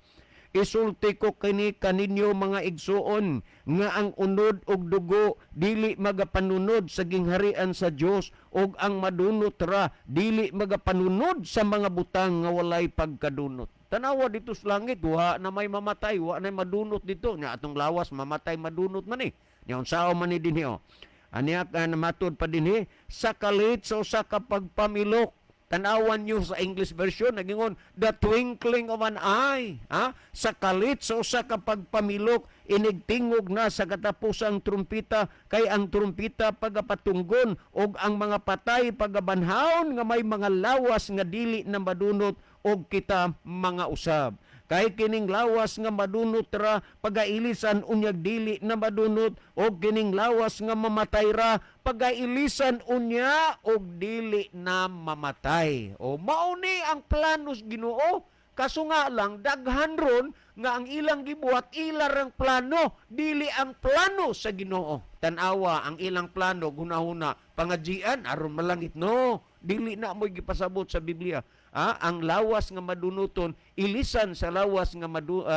Isulti ko kini kaninyo mga igsuon nga ang unod og dugo dili magapanunod sa gingharian sa Dios og ang madunot ra dili magapanunod sa mga butang nga walay pagkadunot. Tanawa dito sa langit, wa na may mamatay, wa na madunot dito. Nya atong lawas mamatay madunot man ni. Nya unsao man ni dinhi o. Aniya ka namatod pa dinhi sa kalit sa usa ka pagpamilok. Tanawan nyo sa English version, nagingon, the twinkling of an eye. Ha? Sa kalit, sa usa ka pagpamilok, inigtingog na sa katapusang trumpita, kay ang trumpita pagapatunggon, og ang mga patay pagabanhaon, nga may mga lawas nga dili na madunot, og kita mga usab. Kay kining lawas nga madunot ra pagailisan unyag dili na madunot og kining lawas nga mamatay ra pagailisan unya og dili na mamatay. O mauni ang planos Ginoo. Kaso nga lang daghan ron nga ang ilang gibuhat ilar ang plano dili ang plano sa Ginoo. Tanawa ang ilang plano hunahuna pangajian aron malangit no. Dili na mo gipasabot sa Biblia. Ang lawas nga madunuton ilisan sa lawas nga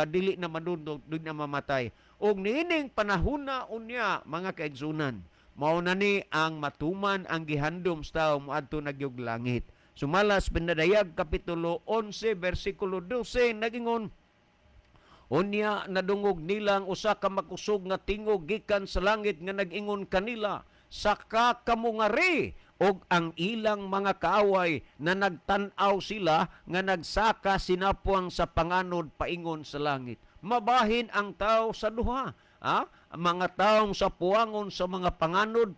dili na madunot dili na mamatay. Og niining panahuna unya mga kaigsunan. Mao na ni ang matuman ang gihandom sa tao moadto nagyog langit. Sumalas Pinadayag kapitulo 11 bersikulo 12 nagingon, unya nadungog nilang usa ka makusog nga tingog gikan sa langit nga nag-ingon kanila, saka kamo ngari og ang ilang mga kaaway na nagtan-aw sila nga nagsaka sinapuang sa panganod paingon sa langit. Mabahin ang tao sa duha. Mga taong sa puwangon sa mga panganod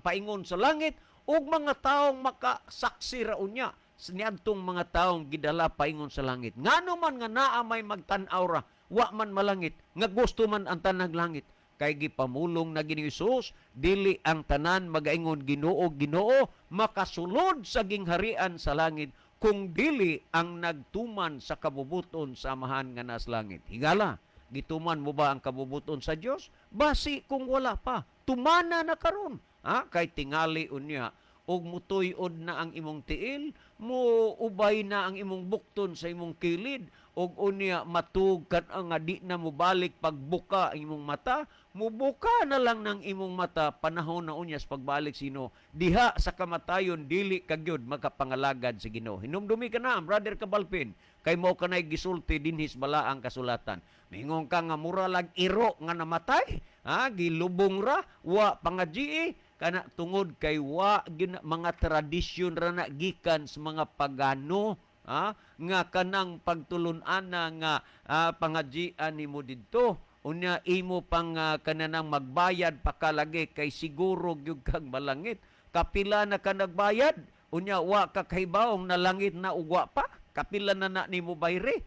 paingon sa langit ug mga taong makasaksi ra unya niadtong mga taong gidala paingon sa langit. Ngano man nga naa may magtan-aw ra, wa man malangit, nga gusto man ang tanang langit. Kay gipamulong na Ginoong Hesus, dili ang tanan magaingon Ginoo, Ginoo, makasulod sa gingharian sa langit, kung dili ang nagtuman sa kabubuton sa amahan nga nas langit. Higala, gituman mo ba ang kabubuton sa Dios? Basi kung wala pa, tumana na karon. Kay tingali unya, og mutuyod na ang imong tiil, mo ubay na ang imong bukton sa imong kilid, og unya matug kan nga di na mo balik pagbuka ang imong mata, mubuka na lang ng imong mata panahon na unya sa pagbalik sino diha sa kamatayon dili kagyud makapangalagad sa Ginoo. Hinumdumi ka na, brother Kabalpin, kay mo kanay gisulti dinhis balaang kasulatan. Mingon ka nga mura lag iro nga namatay, gilubong ra, wa pangadii, kana tungod kay wa mga tradisyon ra na gikan sa mga pagano, nga kanang pagtulun-ana nga pangadjian nimo didto. Unya imo pang kananang magbayad pakalagi kay siguro gyud kang malangit. Kapila na ka nagbayad, unya wa ka kahibawong na langit na ugwa pa. Kapila na nimo bayre.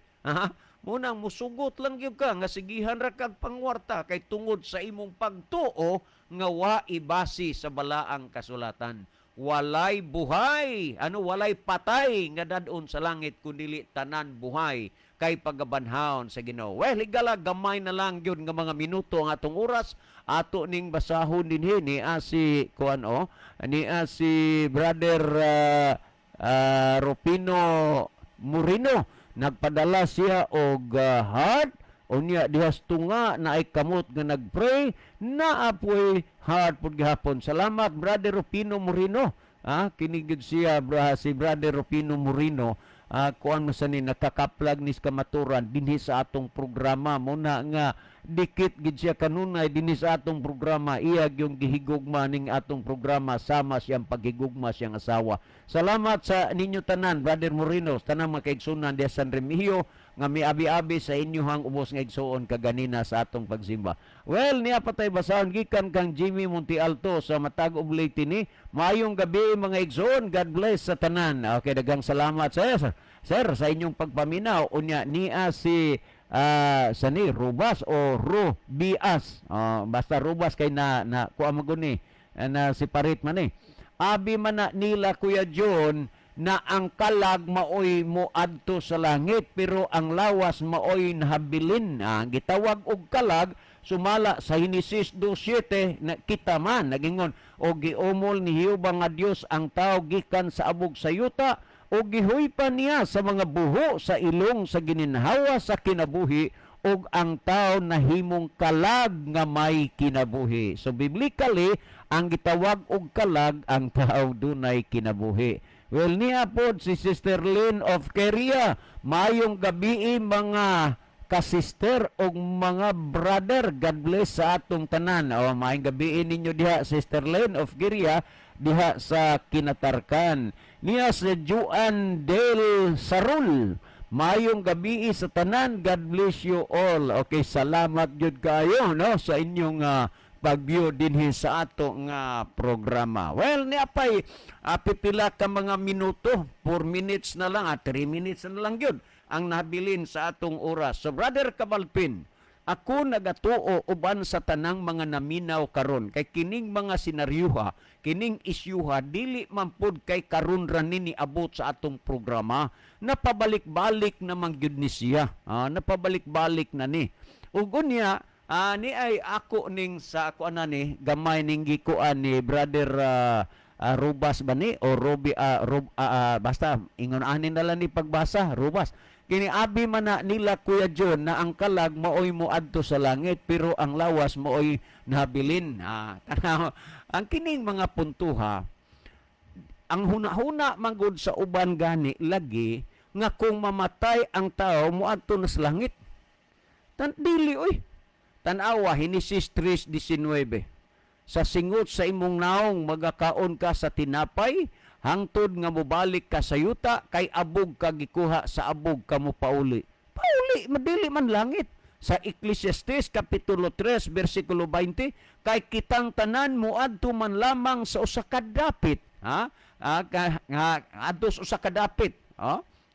Munang musugot lang gyud ka nga sigihan ra kag pangwarta kay tungod sa imong pagtuo nga wa ibasi sa balaang kasulatan. Walay buhay, walay patay nga dadon sa langit kundi tanan buhay. kay pagabanhaon sa Ginoo. Well, higala gamay na lang yun nga mga minuto ang atong oras ato ning basahon dinhi ni si si Brother Rufino Moreno. Nagpadala siya og heart unya dihas tunga na ay kamot nga nagpray na apoy heart pud gihapon. Salamat Brother Rufino Moreno. Kinigid siya si Brother Rufino Moreno. Kuan mo sa ni nakakaplag ni kamaturan dinhi sa atong programa muna nga dikit gid siya kanunay dinhi sa atong programa iyag yung gihigugma ning atong programa sama siyang paghigugma siyang asawa. Salamat sa ninyo tanan Brother Moreno tanang mga kaigsunan diya San Remigio nga miabi-abi sa inyohang ubos nga igsuon kaganina sa atong pagsimba. Well, niya patay basahon gikan kang Jimmy Montialto sa Matag ug Leyte ni. Maayong gabi mga igsuon. God bless sa tanan. Okay, daghang salamat sir sa inyong pagpaminaw. Unya niya si Rubas o Rubias. Basta Rubas kay na kuha maguni na si parit man eh. Abi man na nila Kuya John na ang kalag maoy mo adto sa langit pero ang lawas maoy nahabilin. Gitawag og kalag sumala sa Henesis 2:7 na kita man nagingon o giumol ni Jehova nga Dios ang tao gikan sa abog sa yuta o gihoy pa niya sa mga buho sa ilong sa gininhawa sa kinabuhi og ang tao nahimong kalag nga may kinabuhi. So biblically ang gitawag og kalag ang tao dunay kinabuhi. Well, niya po si Sister Lynn of Keria. Mayong gabi mga kasister o mga brother. God bless sa atong tanan. Mayong gabi ninyo diha Sister Lynn of Keria diha sa Kinatarkan. Niya si Juan Del Sarul. Mayong gabi sa tanan. God bless you all. Okay, salamat jud kayo sa inyong pag-view dinhi sa ato nga programa. Well, niapay pipila ka mga minuto, 4 minutes na lang, 3 minutes na lang yun ang nabilin sa atong oras. So, Brother Cabalpin, ako nagatuo uban sa tanang mga naminaw karon kay kining mga sinaryuha, kining isyuha, dili man pud kay karon ra ni abot sa atong programa. Napabalik-balik naman gyud ni siya. Napabalik-balik na ni. Ug unya, ni ay ako ning sa ako ni gamay ning gikuan ni Brother Rubas ba ni o basta ingon anin na lang ni pagbasa Rubas kini abi man na nila Kuya John na ang kalag maoy mo adto sa langit pero ang lawas maoy nabilin. Tanaw ang kining mga puntuha ang huna-huna manggod sa uban gani lagi nga kung mamatay ang tao mo adto na sa langit. Dili oy. Tanawa, Henesis 3:19. Sa singot sa imong naong magakaon ka sa tinapay, hangtod nga mobalik ka sa yuta, kay abog ka gikuha sa abog ka mo pauli. Pauli, madili man langit. Sa Ecclesiastes Kapitulo 3, versikulo 20, kay kitang tanan mo adto man lamang sa usa ka dapit. Adto sa usa ka dapit.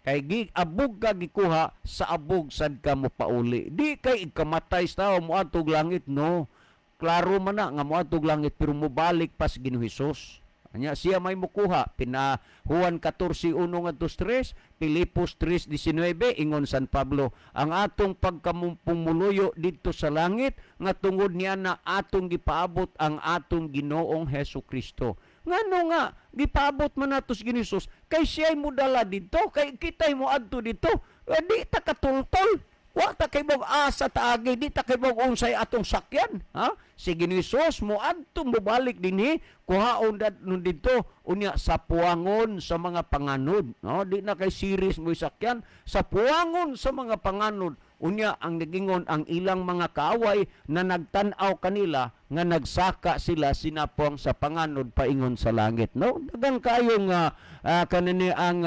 Kay abog ka gikuha sa abog sad ka mo pauli. Di kay ikamatay sa tao mo atog langit no. Klaro man na nga mo atog langit pero mobalik pas Ginoong Hesus. Anya siya may mukuha pina Juan 14:1-3, Pilipos 3:19 ingon San Pablo ang atong pagkamumuluyo didto sa langit nga tungod niya na atong gipaabot ang atong Ginoong Hesukristo. Ngano nga gipaabot man nato sa Ginoong Hesus kay siya'y mudala dito kay kitay mo adto dito di ta katultol wa ta kay bog asa taagi di ta kay bog unsay atong sakyan si Ginoong Hesus mo adto mo balik dinhi kuhaon dito unya sa puangon sa mga panganod di na kay series mo sakyan sa puangon sa mga panganod unya ang nagingon ang ilang mga kaaway na nagtan-aw kanila nga nagsaka sila sinapong sa panganod paingon sa langit. Dagang kayong kanini ang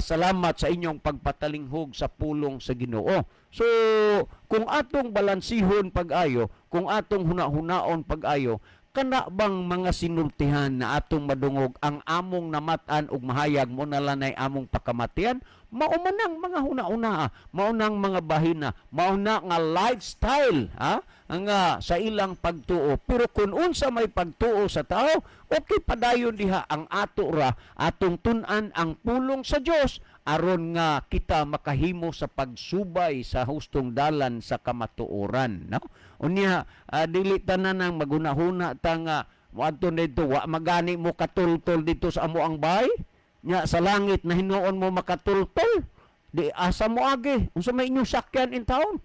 salamat sa inyong pagpatalinghog sa pulong sa Ginoo. So, kung atong balansihon pag-ayo, kung atong huna-hunaon pag-ayo, kana bang mga sinultihan na atong madungog ang among namatan ug mahayag mo na lanay among pakamatian? Maumanang mga huna-una, maunang mga bahina, mauna nga lifestyle, nga sa ilang pagtuo. Pero kung unsa may pagtuo sa tao, okay padayon diha ang ato ra atong tun-an ang pulong sa Dios aron nga kita makahimo sa pagsubay sa hustong dalan sa kamatuoran, no? Unya dili tanan nang magunahuna ta nga moadto dito wa magani mo katultol dito sa amo ang bahay nya sa langit na hinuon mo makatultol. Di asa mo agi unsa may inyong sakyan in town.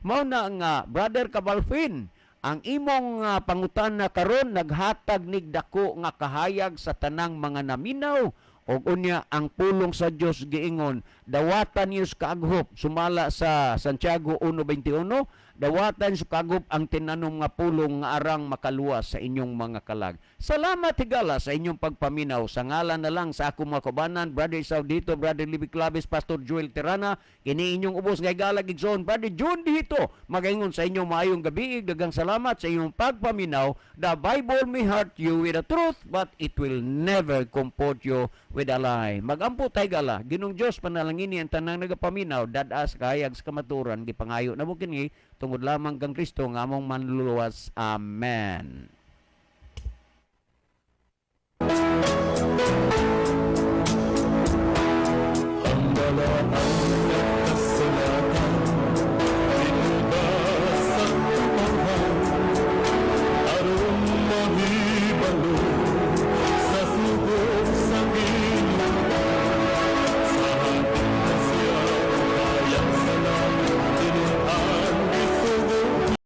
Mao na nga Brother Cabalfin, ang imong pangutana karon naghatag nig dako nga kahayag sa tanang mga naminaw og unya ang pulong sa Dios giingon dawatan niyo sa kaaghop sumala sa Santiago 1:21 dawatan sa kaaghop ang tinanom nga pulong nga arang makaluwas sa inyong mga kalag. Salamat higala sa inyong pagpaminaw sa ngalan na lang sa akong mga kabanan Brother Saudito, Brother Libby Claves, Pastor Joel Terana, kini inyong ubos nga higala gigsoon Brother John dito magaingon sa inyong maayong gabi. Daghang salamat sa inyong pagpaminaw. The Bible may hurt you with the truth but it will never comfort you with a lie. Magampo tay gala Ginong Dios panalangini ang tanang nagapaminaw dadas kahayag sa kamaturan gipangayo na mo kini tungod lamang kang Kristo nga among manluluwas. Amen.